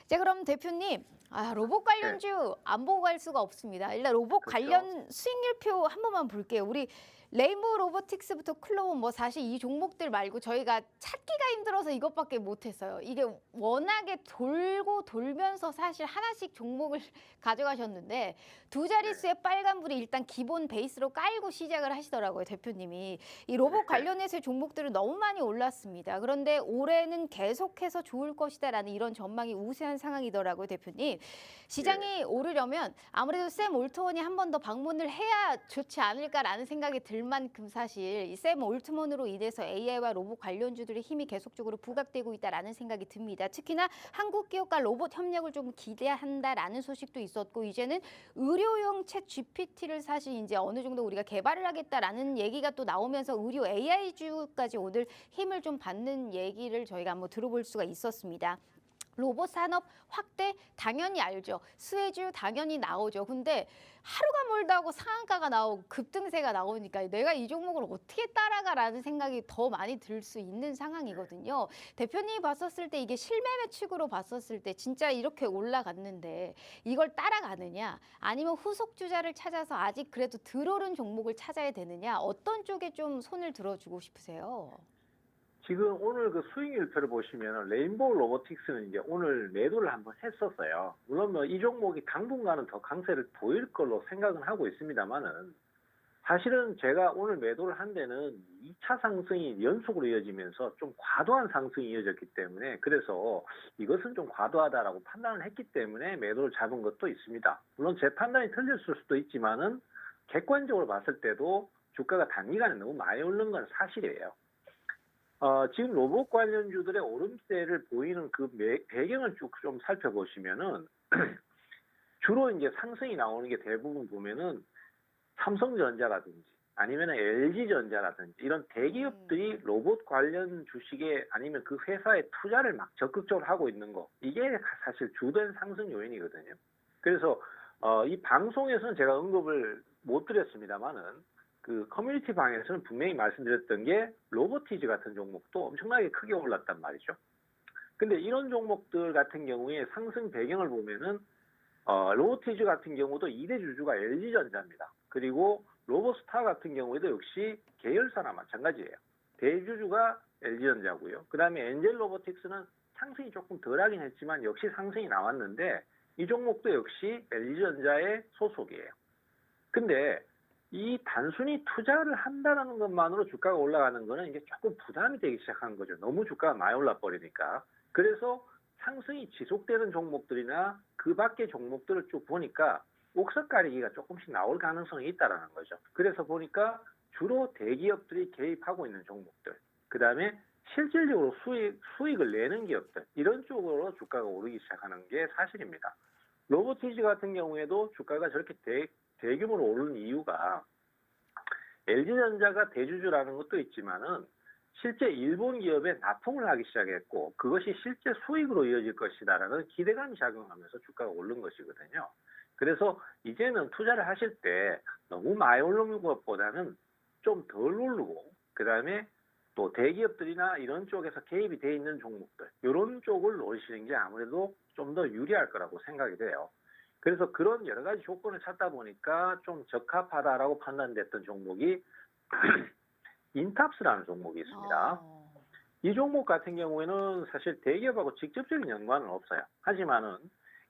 자, 그럼 대표님, 로봇 관련주 안 보고 갈 수가 없습니다. 일단 로봇 그렇죠. 관련 수익률표 한 번만 볼게요. 우리 레인보우 로보틱스부터 클로원 뭐 사실 이 종목들 말고 저희가 찾기가 힘들어서 이것밖에 못했어요. 이게 워낙에 돌고 돌면서 사실 하나씩 종목을 가져가셨는데 두 자릿수의 빨간불이 일단 기본 베이스로 깔고 시작을 하시더라고요, 대표님이. 이 로봇 관련해서의 종목들은 너무 많이 올랐습니다. 그런데 올해는 계속해서 좋을 것이다라는 이런 전망이 우세한 상황이더라고요, 대표님. 시장이 오르려면 아무래도 샘 올트먼이 한 번 더 방문을 해야 좋지 않을까라는 생각이 들 만큼 사실 이 샘 올트먼으로 인해서 AI와 로봇 관련주들의 힘이 계속적으로 부각되고 있다라는 생각이 듭니다. 특히나 한국 기업과 로봇 협력을 좀 기대한다라는 소식도 있었고 이제는 의료용 챗 GPT를 사실 이제 어느 정도 우리가 개발을 하겠다라는 얘기가 또 나오면서 의료 AI주까지 오늘 힘을 좀 받는 얘기를 저희가 한번 들어볼 수가 있었습니다. 로봇 산업 확대 당연히 알죠. 수혜주 당연히 나오죠. 근데 하루가 멀다 하고 상한가가 나오고 급등세가 나오니까 내가 이 종목을 어떻게 따라가라는 생각이 더 많이 들 수 있는 상황이거든요. 대표님이 봤었을 때 이게 실매매 측으로 봤었을 때 진짜 이렇게 올라갔는데 이걸 따라가느냐 아니면 후속 주자를 찾아서 아직 그래도 덜 오른 종목을 찾아야 되느냐 어떤 쪽에 좀 손을 들어주고 싶으세요? 지금 오늘 그 수익률표를 보시면 레인보우 로보틱스는 이제 오늘 매도를 한번 했었어요. 물론 뭐 이 종목이 당분간은 더 강세를 보일 걸로 생각은 하고 있습니다만은 사실은 제가 오늘 매도를 한 데는 2차 상승이 연속으로 이어지면서 좀 과도한 상승이 이어졌기 때문에 그래서 이것은 좀 과도하다라고 판단을 했기 때문에 매도를 잡은 것도 있습니다. 물론 제 판단이 틀렸을 수도 있지만은 객관적으로 봤을 때도 주가가 단기간에 너무 많이 오른 건 사실이에요. 지금 로봇 관련주들의 오름세를 보이는 그 배경을 쭉 좀 살펴보시면은 주로 이제 상승이 나오는 게 대부분 보면은 삼성전자라든지 아니면 LG전자라든지 이런 대기업들이 로봇 관련 주식에 아니면 그 회사에 투자를 막 적극적으로 하고 있는 거 이게 사실 주된 상승 요인이거든요. 그래서 이 방송에서는 제가 언급을 못 드렸습니다만은 그 커뮤니티 방에서는 분명히 말씀드렸던 게 로보티즈 같은 종목도 엄청나게 크게 올랐단 말이죠. 근데 이런 종목들 같은 경우에 상승 배경을 보면은 로보티즈 같은 경우도 2대 주주가 LG전자입니다. 그리고 로보스타 같은 경우에도 역시 계열사나 마찬가지예요. 대주주가 LG전자고요. 그 다음에 엔젤 로보틱스는 상승이 조금 덜하긴 했지만 역시 상승이 나왔는데 이 종목도 역시 LG전자의 소속이에요. 근데 이 단순히 투자를 한다는 것만으로 주가가 올라가는 거는 이게 조금 부담이 되기 시작한 거죠. 너무 주가가 많이 올라 버리니까. 그래서 상승이 지속되는 종목들이나 그 밖의 종목들을 쭉 보니까 옥석 가리기가 조금씩 나올 가능성이 있다라는 거죠. 그래서 보니까 주로 대기업들이 개입하고 있는 종목들, 그 다음에 실질적으로 수익을 내는 기업들, 이런 쪽으로 주가가 오르기 시작하는 게 사실입니다. 로보티즈 같은 경우에도 주가가 저렇게 대규모로 오르는 이유가 LG전자가 대주주라는 것도 있지만은 실제 일본 기업에 납품을 하기 시작했고 그것이 실제 수익으로 이어질 것이다라는 기대감이 작용하면서 주가가 오른 것이거든요. 그래서 이제는 투자를 하실 때 너무 많이 오르는 것보다는 좀 덜 오르고 그다음에 또 대기업들이나 이런 쪽에서 개입이 돼 있는 종목들 이런 쪽을 노리시는 게 아무래도 좀 더 유리할 거라고 생각이 돼요. 그래서 그런 여러 가지 조건을 찾다 보니까 좀 적합하다라고 판단됐던 종목이 인탑스라는 종목이 있습니다. 이 종목 같은 경우에는 사실 대기업하고 직접적인 연관은 없어요. 하지만은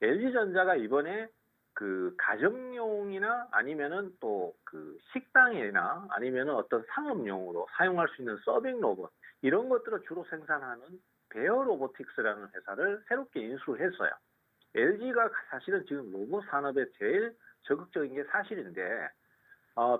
LG전자가 이번에 그 가정용이나 아니면은 또 그 식당이나 아니면은 어떤 상업용으로 사용할 수 있는 서빙 로봇 이런 것들을 주로 생산하는 베어 로보틱스라는 회사를 새롭게 인수를 했어요. LG가 사실은 지금 로봇 산업에 제일 적극적인 게 사실인데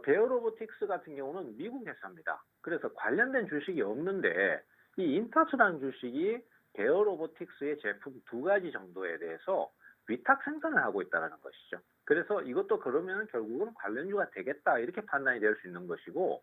베어 로보틱스 같은 경우는 미국 회사입니다. 그래서 관련된 주식이 없는데 이 인탑스라는 주식이 베어 로보틱스의 제품 2가지 정도에 대해서 위탁 생산을 하고 있다는 것이죠. 그래서 이것도 그러면 결국은 관련주가 되겠다 이렇게 판단이 될 수 있는 것이고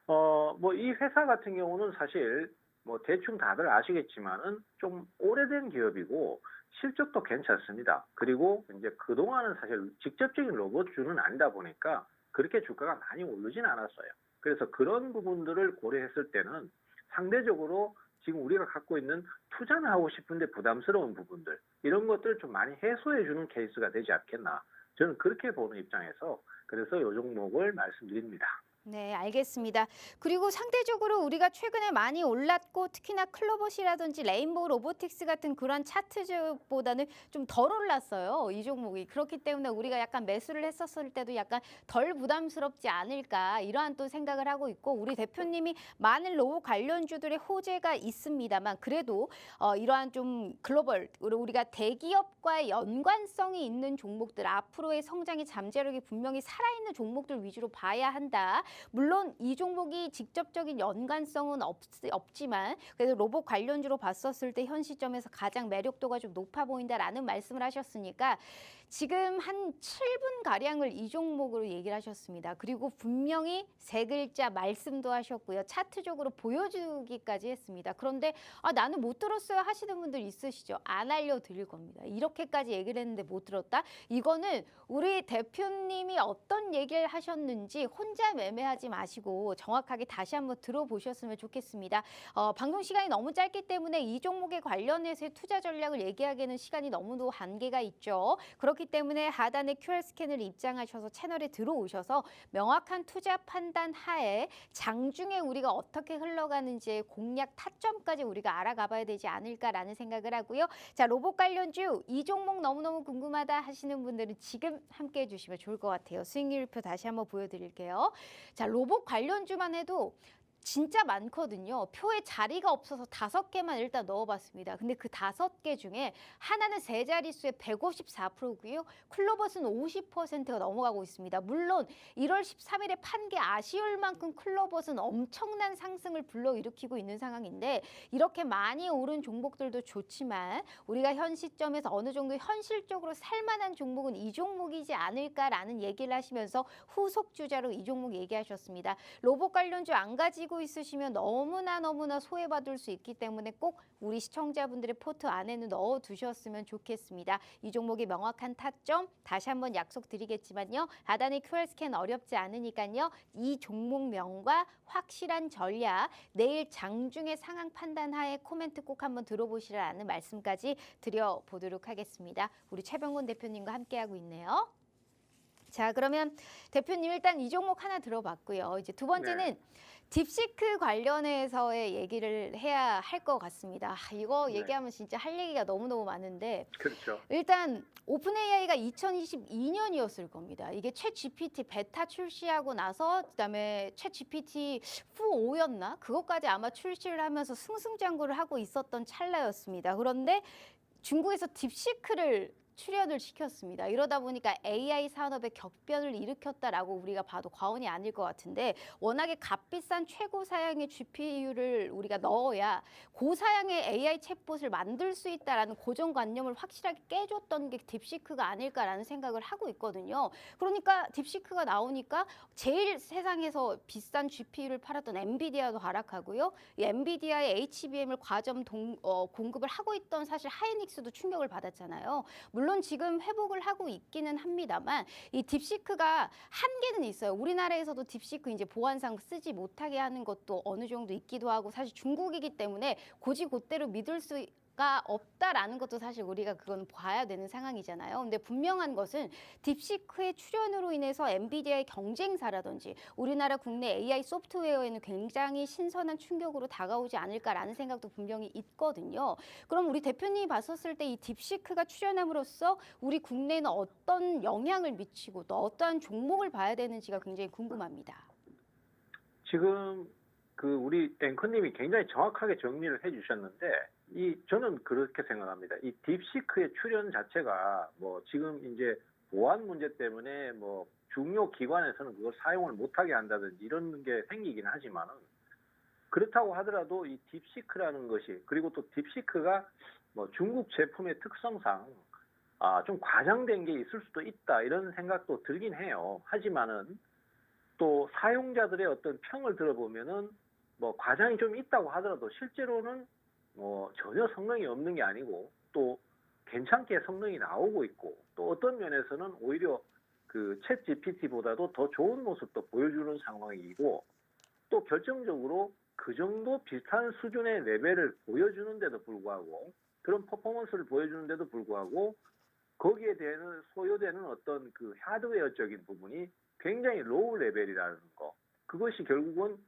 뭐 이 회사 같은 경우는 사실 뭐 대충 다들 아시겠지만은 좀 오래된 기업이고 실적도 괜찮습니다. 그리고 이제 그동안은 사실 직접적인 로봇주는 아니다 보니까 그렇게 주가가 많이 오르진 않았어요. 그래서 그런 부분들을 고려했을 때는 상대적으로 지금 우리가 갖고 있는 투자는 하고 싶은데 부담스러운 부분들 이런 것들을 좀 많이 해소해주는 케이스가 되지 않겠나. 저는 그렇게 보는 입장에서 그래서 이 종목을 말씀드립니다. 네, 알겠습니다. 그리고 상대적으로 우리가 최근에 많이 올랐고 특히나 클로봇이라든지 레인보우 로보틱스 같은 그런 차트보다는 좀 덜 올랐어요. 이 종목이. 그렇기 때문에 우리가 약간 매수를 했었을 때도 약간 덜 부담스럽지 않을까 이러한 또 생각을 하고 있고 우리 대표님이 많은 로봇 관련주들의 호재가 있습니다만 그래도 이러한 좀 글로벌 우리가 대기업과의 연관성이 있는 종목들 앞으로의 성장의 잠재력이 분명히 살아있는 종목들 위주로 봐야 한다. 물론 이 종목이 직접적인 연관성은 없지만 그래도 로봇 관련주로 봤었을 때 현 시점에서 가장 매력도가 좀 높아 보인다라는 말씀을 하셨으니까 지금 한 7분 가량을 이 종목으로 얘기를 하셨습니다. 그리고 분명히 세 글자 말씀도 하셨고요. 차트적으로 보여주기까지 했습니다. 그런데 나는 못 들었어요 하시는 분들 있으시죠? 안 알려드릴 겁니다. 이렇게까지 얘기를 했는데 못 들었다? 이거는 우리 대표님이 어떤 얘기를 하셨는지 혼자 매매하지 마시고 정확하게 다시 한번 들어보셨으면 좋겠습니다. 방송 시간이 너무 짧기 때문에 이 종목에 관련해서의 투자 전략을 얘기하기에는 시간이 너무도 한계가 있죠. 그렇기 때문에 하단에 QR 스캔을 입장하셔서 채널에 들어오셔서 명확한 투자 판단 하에 장중에 우리가 어떻게 흘러가는지의 공략 타점까지 우리가 알아가 봐야 되지 않을까라는 생각을 하고요. 자, 로봇 관련주 이 종목 너무너무 궁금하다 하시는 분들은 지금 함께 해주시면 좋을 것 같아요. 수익률표 다시 한번 보여드릴게요. 자, 로봇 관련주만 해도 진짜 많거든요. 표에 자리가 없어서 5개만 일단 넣어봤습니다. 근데 그 5개 중에 하나는 세 자릿수의 154%고요. 클로봇은 50%가 넘어가고 있습니다. 물론 1월 13일에 판 게 아쉬울 만큼 클로봇은 엄청난 상승을 불러일으키고 있는 상황인데 이렇게 많이 오른 종목들도 좋지만 우리가 현 시점에서 어느 정도 현실적으로 살만한 종목은 이 종목이지 않을까라는 얘기를 하시면서 후속 주자로 이 종목 얘기하셨습니다. 로봇 관련주 안 가지고 있으시면 너무나 소외받을 수 있기 때문에 꼭 우리 시청자분들의 포트 안에는 넣어두셨으면 좋겠습니다. 이 종목의 명확한 타점 다시 한번 약속드리겠지만요. 하단의 QR 스캔 어렵지 않으니까요. 이 종목명과 확실한 전략 내일 장중의 상황 판단하에 코멘트 꼭 한번 들어보시라는 말씀까지 드려보도록 하겠습니다. 우리 최병곤 대표님과 함께하고 있네요. 자, 그러면 대표님 일단 이 종목 하나 들어봤고요. 이제 두 번째는 딥시크 관련해서의 얘기를 해야 할 것 같습니다. 이거 얘기하면 진짜 할 얘기가 너무너무 많은데 그렇죠. 일단 오픈 AI가 2022년이었을 겁니다. 이게 챗 GPT 베타 출시하고 나서 그다음에 챗 GPT 4.5였나? 그것까지 아마 출시를 하면서 승승장구를 하고 있었던 찰나였습니다. 그런데 중국에서 딥시크를 출연을 시켰습니다. 이러다 보니까 AI 산업의 격변을 일으켰다라고 우리가 봐도 과언이 아닐 것 같은데 워낙에 값비싼 최고 사양의 GPU를 우리가 넣어야 고사양의 AI 챗봇을 만들 수 있다라는 고정관념을 확실하게 깨줬던 게 딥시크가 아닐까라는 생각을 하고 있거든요. 그러니까 딥시크가 나오니까 제일 세상에서 비싼 GPU를 팔았던 엔비디아도 하락하고요. 이 엔비디아의 HBM을 과점 공급을 하고 있던 사실 하이닉스도 충격을 받았잖아요. 물론 지금 회복을 하고 있기는 합니다만 이 딥시크가 한계는 있어요. 우리나라에서도 딥시크 이제 보안상 쓰지 못하게 하는 것도 어느 정도 있기도 하고 사실 중국이기 때문에 고지곳대로 믿을 수 없다라는 것도 사실 우리가 그건 봐야 되는 상황이잖아요. 근데 분명한 것은 딥시크의 출현으로 인해서 엔비디아의 경쟁사라든지 우리나라 국내 AI 소프트웨어에는 굉장히 신선한 충격으로 다가오지 않을까라는 생각도 분명히 있거든요. 그럼 우리 대표님이 봤었을 때 이 딥시크가 출현함으로써 우리 국내에는 어떤 영향을 미치고 또 어떠한 종목을 봐야 되는지가 굉장히 궁금합니다. 지금 우리 앵커님이 굉장히 정확하게 정리를 해주셨는데 저는 그렇게 생각합니다. 이 딥시크의 출현 자체가 뭐 지금 이제 보안 문제 때문에 뭐 중요 기관에서는 그걸 사용을 못하게 한다든지 이런 게 생기긴 하지만은 그렇다고 하더라도 이 딥시크라는 것이 그리고 또 딥시크가 뭐 중국 제품의 특성상 좀 과장된 게 있을 수도 있다 이런 생각도 들긴 해요. 하지만은 또 사용자들의 어떤 평을 들어보면은 뭐 과장이 좀 있다고 하더라도 실제로는 뭐 전혀 성능이 없는 게 아니고 또 괜찮게 성능이 나오고 있고 또 어떤 면에서는 오히려 그 챗 GPT보다도 더 좋은 모습도 보여주는 상황이고 또 결정적으로 그 정도 비슷한 수준의 레벨을 보여주는데도 불구하고 그런 퍼포먼스를 보여주는데도 불구하고 거기에 대한 소요되는 어떤 그 하드웨어적인 부분이 굉장히 로우 레벨이라는 거. 그것이 결국은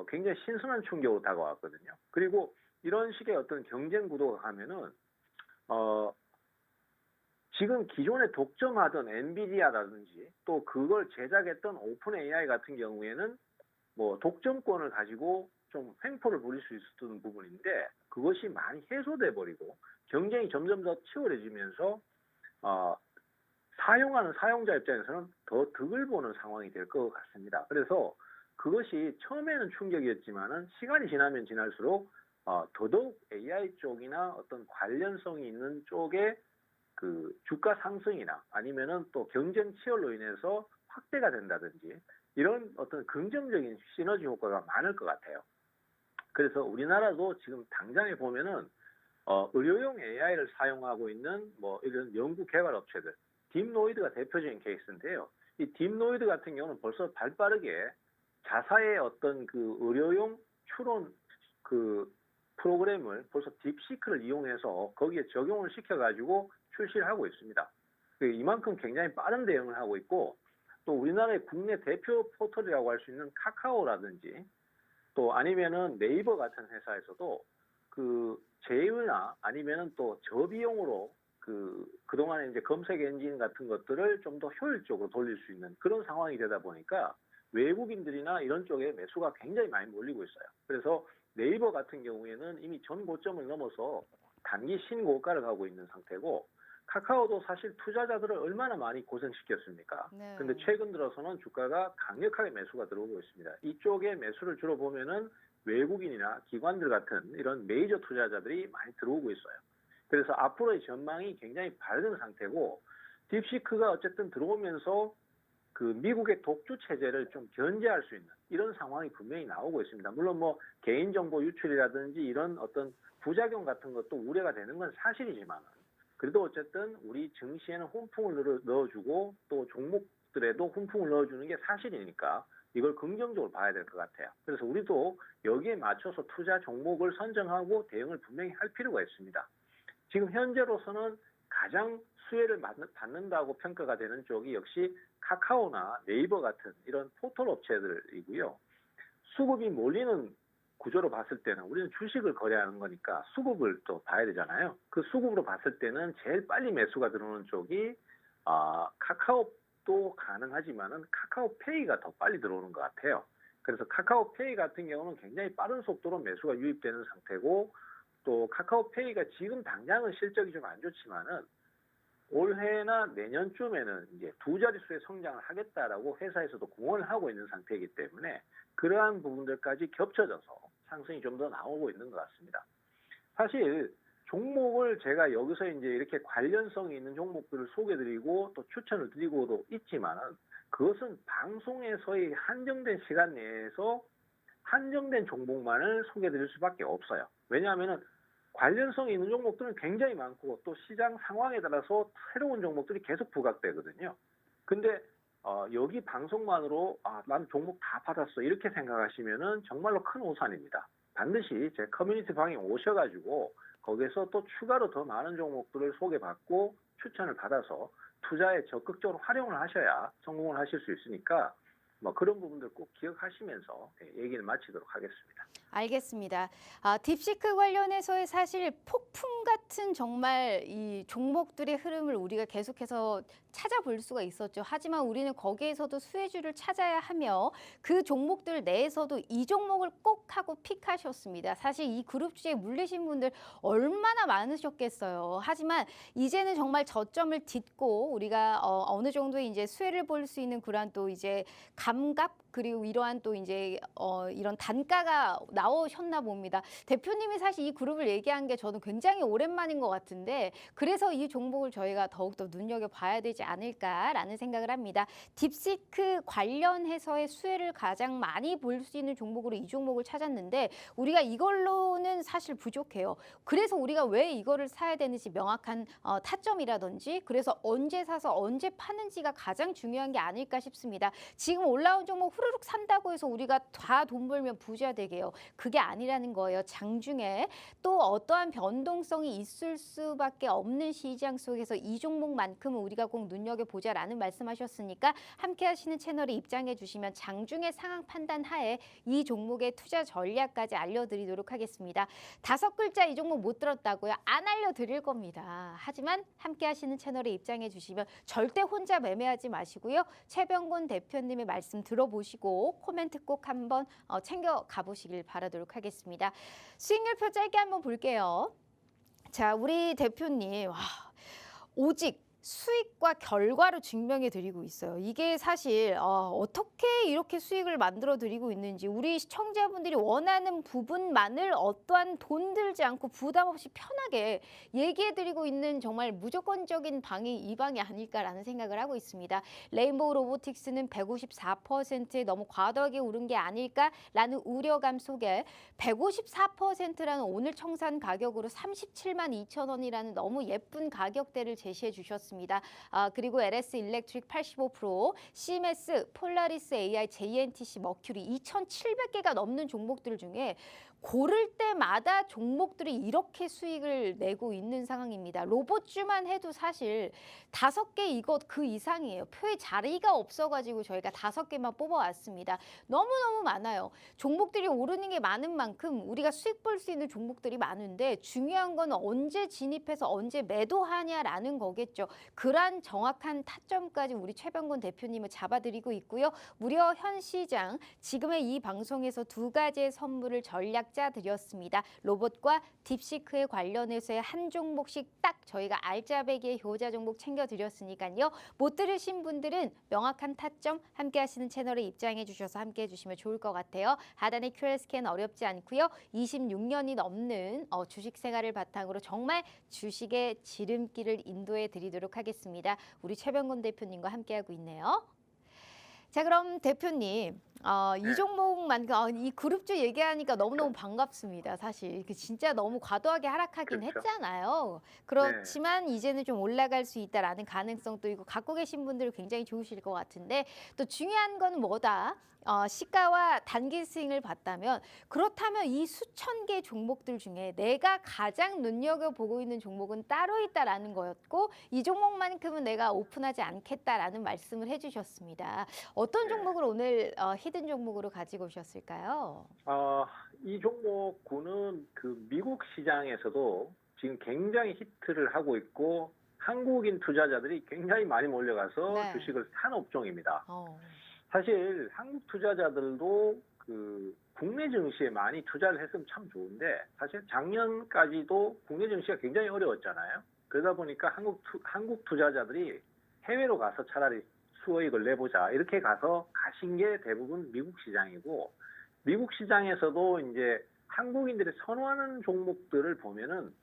굉장히 신선한 충격으로 다가왔거든요. 그리고 이런 식의 어떤 경쟁 구도가 가면은 지금 기존에 독점하던 엔비디아라든지 또 그걸 제작했던 오픈 AI 같은 경우에는 뭐 독점권을 가지고 좀 횡포를 부릴 수 있었던 부분인데 그것이 많이 해소돼 버리고 경쟁이 점점 더 치열해지면서 사용하는 사용자 입장에서는 더 득을 보는 상황이 될 것 같습니다. 그래서 그것이 처음에는 충격이었지만은 시간이 지나면 지날수록 더더욱 AI 쪽이나 어떤 관련성이 있는 쪽에 그 주가 상승이나 아니면은 또 경쟁 치열로 인해서 확대가 된다든지 이런 어떤 긍정적인 시너지 효과가 많을 것 같아요. 그래서 우리나라도 지금 당장에 보면은 의료용 AI를 사용하고 있는 뭐 이런 연구 개발 업체들, 딥노이드가 대표적인 케이스인데요. 이 딥노이드 같은 경우는 벌써 발빠르게 자사의 어떤 그 의료용 추론 그 프로그램을 벌써 딥시크를 이용해서 거기에 적용을 시켜가지고 출시를 하고 있습니다. 이만큼 굉장히 빠른 대응을 하고 있고 또 우리나라의 국내 대표 포털이라고 할 수 있는 카카오라든지 또 아니면은 네이버 같은 회사에서도 그 제휴나 아니면은 또 저비용으로 그동안에 이제 검색 엔진 같은 것들을 좀 더 효율적으로 돌릴 수 있는 그런 상황이 되다 보니까 외국인들이나 이런 쪽에 매수가 굉장히 많이 몰리고 있어요. 그래서 네이버 같은 경우에는 이미 전 고점을 넘어서 단기 신고가를 가고 있는 상태고 카카오도 사실 투자자들을 얼마나 많이 고생시켰습니까? 네. 근데 최근 들어서는 주가가 강력하게 매수가 들어오고 있습니다. 이쪽에 매수를 주로 보면은 외국인이나 기관들 같은 이런 메이저 투자자들이 많이 들어오고 있어요. 그래서 앞으로의 전망이 굉장히 밝은 상태고 딥시크가 어쨌든 들어오면서 그 미국의 독주 체제를 좀 견제할 수 있는 이런 상황이 분명히 나오고 있습니다. 물론 뭐 개인정보 유출이라든지 이런 어떤 부작용 같은 것도 우려가 되는 건 사실이지만 그래도 어쨌든 우리 증시에는 훈풍을 넣어주고 또 종목들에도 훈풍을 넣어주는 게 사실이니까 이걸 긍정적으로 봐야 될 것 같아요. 그래서 우리도 여기에 맞춰서 투자 종목을 선정하고 대응을 분명히 할 필요가 있습니다. 지금 현재로서는 가장 수혜를 받는다고 평가가 되는 쪽이 역시 카카오나 네이버 같은 이런 포털 업체들이고요. 수급이 몰리는 구조로 봤을 때는 우리는 주식을 거래하는 거니까 수급을 또 봐야 되잖아요. 그 수급으로 봤을 때는 제일 빨리 매수가 들어오는 쪽이 카카오도 가능하지만은 카카오페이가 더 빨리 들어오는 것 같아요. 그래서 카카오페이 같은 경우는 굉장히 빠른 속도로 매수가 유입되는 상태고 또 카카오페이가 지금 당장은 실적이 좀 안 좋지만은 올해나 내년쯤에는 이제 두 자릿수의 성장을 하겠다라고 회사에서도 공언을 하고 있는 상태이기 때문에 그러한 부분들까지 겹쳐져서 상승이 좀 더 나오고 있는 것 같습니다. 사실 종목을 제가 여기서 이제 이렇게 관련성이 있는 종목들을 소개드리고 또 추천을 드리고도 있지만은 그것은 방송에서의 한정된 시간 내에서 한정된 종목만을 소개드릴 수밖에 없어요. 왜냐하면은 관련성이 있는 종목들은 굉장히 많고 또 시장 상황에 따라서 새로운 종목들이 계속 부각되거든요. 근데 여기 방송만으로 난 종목 다 받았어 이렇게 생각하시면은 정말로 큰 오산입니다. 반드시 제 커뮤니티 방에 오셔가지고 거기에서 또 추가로 더 많은 종목들을 소개받고 추천을 받아서 투자에 적극적으로 활용을 하셔야 성공을 하실 수 있으니까 뭐 그런 부분들 꼭 기억하시면서 얘기를 마치도록 하겠습니다. 알겠습니다. 딥시크 관련해서의 사실 폭풍 같은 정말 이 종목들의 흐름을 우리가 계속해서 찾아볼 수가 있었죠. 하지만 우리는 거기에서도 수혜주를 찾아야 하며 그 종목들 내에서도 이 종목을 꼭 하고 픽하셨습니다. 사실 이 그룹주에 물리신 분들 얼마나 많으셨겠어요. 하지만 이제는 정말 저점을 딛고 우리가 어느 정도의 이제 수혜를 볼 수 있는 그러한 또 이제 감각 그리고 이러한 또 이제 이런 단가가 나오셨나 봅니다. 대표님이 사실 이 그룹을 얘기한 게 저는 굉장히 오랜만인 것 같은데 그래서 이 종목을 저희가 더욱더 눈여겨봐야 되지 않을까라는 생각을 합니다. 딥시크 관련해서의 수혜를 가장 많이 볼 수 있는 종목으로 이 종목을 찾았는데 우리가 이걸로는 사실 부족해요. 그래서 우리가 왜 이거를 사야 되는지 명확한 타점이라든지 그래서 언제 사서 언제 파는지가 가장 중요한 게 아닐까 싶습니다. 지금 올라온 종목 후루룩 산다고 해서 우리가 다 돈 벌면 부자 되게요. 그게 아니라는 거예요. 장중에 또 어떠한 변동성이 있을 수밖에 없는 시장 속에서 이 종목만큼은 우리가 꼭 눈여겨보자라는 말씀하셨으니까 함께 하시는 채널에 입장해 주시면 장중에 상황 판단 하에 이 종목의 투자 전략까지 알려드리도록 하겠습니다. 5글자 이 종목 못 들었다고요? 안 알려드릴 겁니다. 하지만 함께 하시는 채널에 입장해 주시면 절대 혼자 매매하지 마시고요. 최병곤 대표님의 말씀 들어보시고 코멘트 꼭 한번 챙겨 가보시길 바라도록 하겠습니다. 수익률표 짧게 한번 볼게요. 자, 우리 대표님 오직 수익과 결과로 증명해 드리고 있어요. 이게 사실 어떻게 이렇게 수익을 만들어 드리고 있는지 우리 시청자분들이 원하는 부분만을 어떠한 돈 들지 않고 부담 없이 편하게 얘기해 드리고 있는 정말 무조건적인 방이 이 방이 아닐까라는 생각을 하고 있습니다. 레인보우 로보틱스는 154%에 너무 과도하게 오른 게 아닐까라는 우려감 속에 154%라는 오늘 청산 가격으로 37만 2천 원이라는 너무 예쁜 가격대를 제시해 주셨습니다. 그리고 LS 일렉트릭 85%, CMS, 폴라리스 AI, JNTC, 머큐리 2,700개가 넘는 종목들 중에 고를 때마다 종목들이 이렇게 수익을 내고 있는 상황입니다. 로봇주만 해도 사실 5개 이것 그 이상이에요. 표에 자리가 없어가지고 저희가 5개만 뽑아왔습니다. 너무너무 많아요. 종목들이 오르는 게 많은 만큼 우리가 수익 볼 수 있는 종목들이 많은데 중요한 건 언제 진입해서 언제 매도하냐라는 거겠죠. 그러한 정확한 타점까지 우리 최병곤 대표님을 잡아드리고 있고요. 무려 현 시장 지금의 이 방송에서 2가지의 선물을 전략 드렸습니다. 로봇과 딥시크에 관련해서의 한 종목씩 딱 저희가 알짜배기의 효자 종목 챙겨드렸으니까요. 못 들으신 분들은 명확한 타점 함께 하시는 채널에 입장해 주셔서 함께 해주시면 좋을 것 같아요. 하단의 QR 스캔 어렵지 않고요. 26년이 넘는 주식 생활을 바탕으로 정말 주식의 지름길을 인도해 드리도록 하겠습니다. 우리 최병곤 대표님과 함께하고 있네요. 자, 그럼 대표님, 이 종목만 이 그룹주 얘기하니까 너무너무 반갑습니다. 사실 진짜 너무 과도하게 하락하긴 그렇죠. 했잖아요. 그렇지만 이제는 좀 올라갈 수 있다라는 가능성도 있고 갖고 계신 분들 굉장히 좋으실 것 같은데 또 중요한 건 뭐다? 시가와 단기 스윙을 봤다면 그렇다면 이 수천 개 종목들 중에 내가 가장 눈여겨보고 있는 종목은 따로 있다라는 거였고 이 종목만큼은 내가 오픈하지 않겠다라는 말씀을 해주셨습니다. 어떤 종목을 오늘 히든 종목으로 가지고 오셨을까요? 이 종목군은 그 미국 시장에서도 지금 굉장히 히트를 하고 있고 한국인 투자자들이 굉장히 많이 몰려가서 네. 주식을 산 업종입니다. 사실 한국 투자자들도 그 국내 증시에 많이 투자를 했으면 참 좋은데 사실 작년까지도 국내 증시가 굉장히 어려웠잖아요. 그러다 보니까 한국 투자자들이 해외로 가서 차라리 수익을 내보자 이렇게 가신 게 대부분 미국 시장이고 미국 시장에서도 이제 한국인들이 선호하는 종목들을 보면은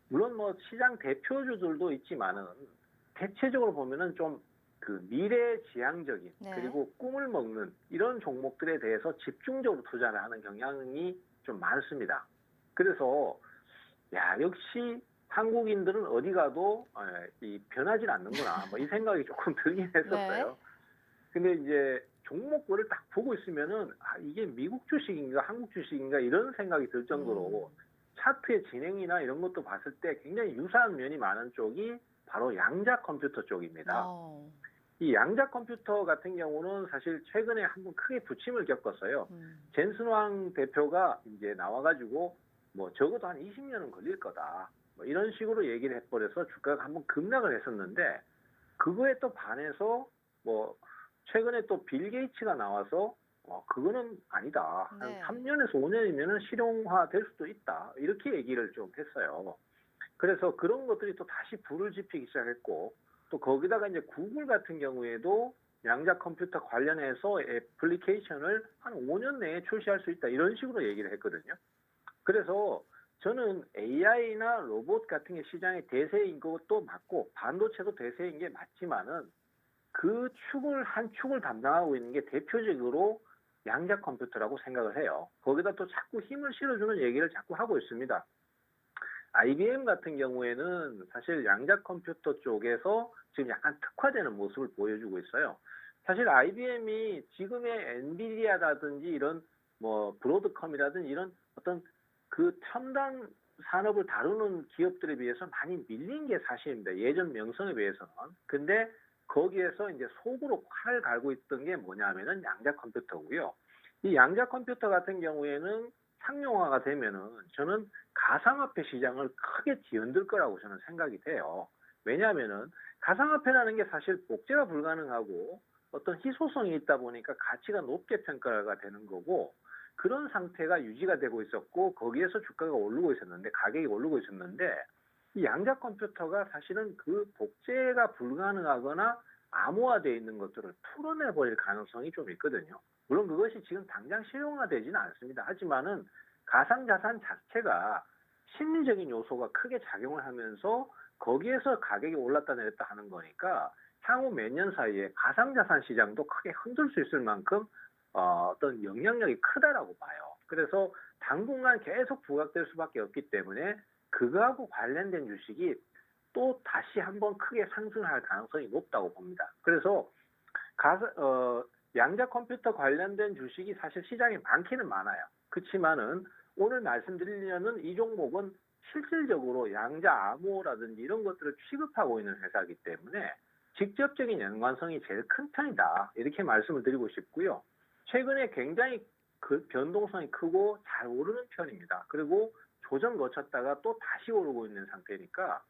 물론 뭐 시장 대표주들도 있지만은 대체적으로 보면은 좀 그 미래지향적인 그리고 꿈을 먹는 이런 종목들에 대해서 집중적으로 투자를 하는 경향이 좀 많습니다. 그래서 역시 한국인들은 어디 가도 변하진 않는구나 뭐 이 생각이 조금 들긴 했었어요. 근데 이제 종목별을 딱 보고 있으면은 이게 미국 주식인가 한국 주식인가 이런 생각이 들 정도로 차트의 진행이나 이런 것도 봤을 때 굉장히 유사한 면이 많은 쪽이 바로 양자 컴퓨터 쪽입니다. 이 양자 컴퓨터 같은 경우는 사실 최근에 한번 크게 부침을 겪었어요. 젠슨 왕 대표가 이제 나와가지고 뭐 적어도 한 20년은 걸릴 거다. 뭐 이런 식으로 얘기를 해버려서 주가가 한번 급락을 했었는데 그거에 또 반해서 뭐 최근에 또 빌 게이츠가 나와서 그거는 아니다. 한 네. 3년에서 5년이면은 실용화 될 수도 있다. 이렇게 얘기를 좀 했어요. 그래서 그런 것들이 또 다시 불을 지피기 시작했고 또 거기다가 이제 구글 같은 경우에도 양자 컴퓨터 관련해서 애플리케이션을 한 5년 내에 출시할 수 있다. 이런 식으로 얘기를 했거든요. 그래서 저는 AI나 로봇 같은 게 시장의 대세인 것도 맞고 반도체도 대세인 게 맞지만은 그 한 축을 담당하고 있는 게 대표적으로 양자 컴퓨터라고 생각을 해요. 거기다 또 자꾸 힘을 실어주는 얘기를 자꾸 하고 있습니다. IBM 같은 경우에는 사실 양자 컴퓨터 쪽에서 지금 약간 특화되는 모습을 보여주고 있어요. 사실 IBM이 지금의 엔비디아라든지 이런 뭐 브로드컴이라든지 이런 어떤 그 첨단 산업을 다루는 기업들에 비해서 많이 밀린 게 사실입니다. 예전 명성에 비해서는. 근데 거기에서 이제 속으로 칼을 갈고 있던 게 뭐냐면은 양자 컴퓨터고요. 이 양자 컴퓨터 같은 경우에는 상용화가 되면은 저는 가상화폐 시장을 크게 뒤흔들 거라고 저는 생각이 돼요. 왜냐하면은 가상화폐라는 게 사실 복제가 불가능하고 어떤 희소성이 있다 보니까 가치가 높게 평가가 되는 거고 그런 상태가 유지가 되고 있었고 거기에서 주가가 오르고 있었는데 가격이 오르고 있었는데 이 양자 컴퓨터가 사실은 그 복제가 불가능하거나 암호화되어 있는 것들을 풀어내버릴 가능성이 좀 있거든요. 물론 그것이 지금 당장 실용화되지는 않습니다. 하지만은 가상자산 자체가 심리적인 요소가 크게 작용을 하면서 거기에서 가격이 올랐다 내렸다 하는 거니까 향후 몇 년 사이에 가상자산 시장도 크게 흔들 수 있을 만큼 어떤 영향력이 크다라고 봐요. 그래서 당분간 계속 부각될 수밖에 없기 때문에 그거하고 관련된 주식이 또 다시 한번 크게 상승할 가능성이 높다고 봅니다. 그래서 양자 컴퓨터 관련된 주식이 사실 시장에 많기는 많아요. 그렇지만은 오늘 말씀드리려는 이 종목은 실질적으로 양자 암호라든지 이런 것들을 취급하고 있는 회사이기 때문에 직접적인 연관성이 제일 큰 편이다. 이렇게 말씀을 드리고 싶고요. 최근에 굉장히 그 변동성이 크고 잘 오르는 편입니다. 그리고 조정 거쳤다가 또 다시 오르고 있는 상태니까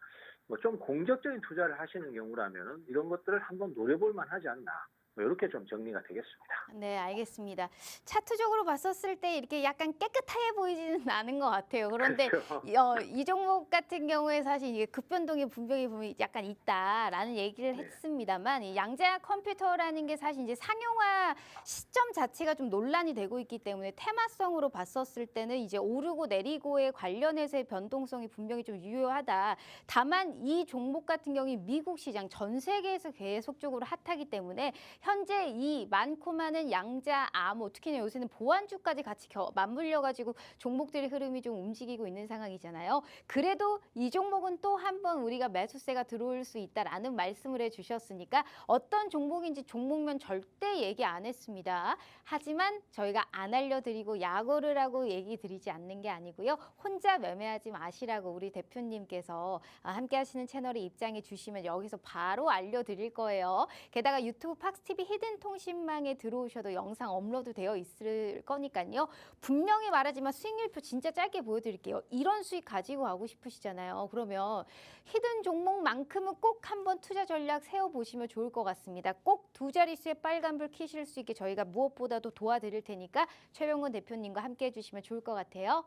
뭐 좀 공격적인 투자를 하시는 경우라면 이런 것들을 한번 노려볼 만하지 않나. 뭐 이렇게 좀 정리가 되겠습니다. 네, 알겠습니다. 차트적으로 봤었을 때 이렇게 약간 깨끗해 보이지는 않은 것 같아요. 그런데 그렇죠. 이 종목 같은 경우에 사실 이게 급변동이 분명히 보면 약간 있다라는 얘기를 네. 했습니다만 이 양자 컴퓨터라는 게 사실 이제 상용화 시점 자체가 좀 논란이 되고 있기 때문에 테마성으로 봤었을 때는 이제 오르고 내리고에 관련해서의 변동성이 분명히 좀 유효하다. 다만 이 종목 같은 경우에 미국 시장 전 세계에서 계속적으로 핫하기 때문에 현재 이 많고 많은 양자 암호 특히나 요새는 보안주까지 같이 맞물려 가지고 종목들의 흐름이 좀 움직이고 있는 상황이잖아요. 그래도 이 종목은 또 한 번 우리가 매수세가 들어올 수 있다라는 말씀을 해주셨으니까 어떤 종목인지 종목명 절대 얘기 안 했습니다. 하지만 저희가 안 알려드리고 약오를 하고 얘기 드리지 않는 게 아니고요. 혼자 매매하지 마시라고 우리 대표님께서 함께 하시는 채널에 입장해 주시면 여기서 바로 알려드릴 거예요. 게다가 유튜브 팍스TV 히든 통신망에 들어오셔도 영상 업로드 되어 있을 거니까요. 분명히 말하지만 수익률표 진짜 짧게 보여드릴게요. 이런 수익 가지고 가고 싶으시잖아요. 그러면 히든 종목만큼은 꼭 한번 투자 전략 세워보시면 좋을 것 같습니다. 꼭 두 자릿수의 빨간불 켜실 수 있게 저희가 무엇보다도 도와드릴 테니까 최병건 대표님과 함께 해주시면 좋을 것 같아요.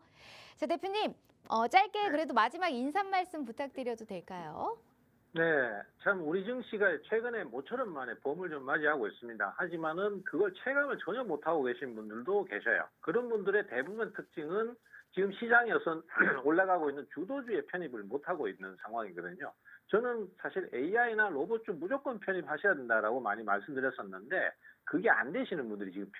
자, 대표님 짧게 그래도 마지막 인사 말씀 부탁드려도 될까요? 네, 참 우리 증시가 최근에 모처럼 만에 봄을 좀 맞이하고 있습니다. 하지만은 그걸 체감을 전혀 못하고 계신 분들도 계셔요. 그런 분들의 대부분 특징은 지금 시장에서 올라가고 있는 주도주의 편입을 못하고 있는 상황이거든요. 저는 사실 AI나 로봇주 무조건 편입하셔야 된다라고 많이 말씀드렸었는데 그게 안 되시는 분들이 지금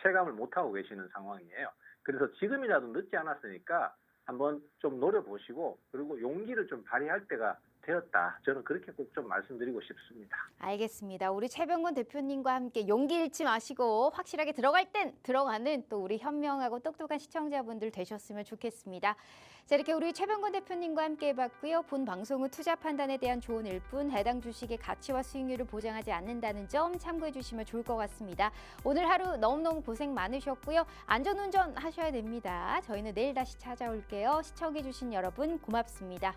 체감을 못하고 계시는 상황이에요. 그래서 지금이라도 늦지 않았으니까 한번 좀 노려보시고 그리고 용기를 좀 발휘할 때가 되었다. 저는 그렇게 꼭 좀 말씀드리고 싶습니다. 알겠습니다. 우리 최병건 대표님과 함께 용기 잃지 마시고 확실하게 들어갈 땐 들어가는 또 우리 현명하고 똑똑한 시청자분들 되셨으면 좋겠습니다. 자, 이렇게 우리 최병건 대표님과 함께 해봤고요. 본 방송은 투자 판단에 대한 조언일 뿐 해당 주식의 가치와 수익률을 보장하지 않는다는 점 참고해 주시면 좋을 것 같습니다. 오늘 하루 너무너무 고생 많으셨고요. 안전운전 하셔야 됩니다. 저희는 내일 다시 찾아올게요. 시청해 주신 여러분 고맙습니다.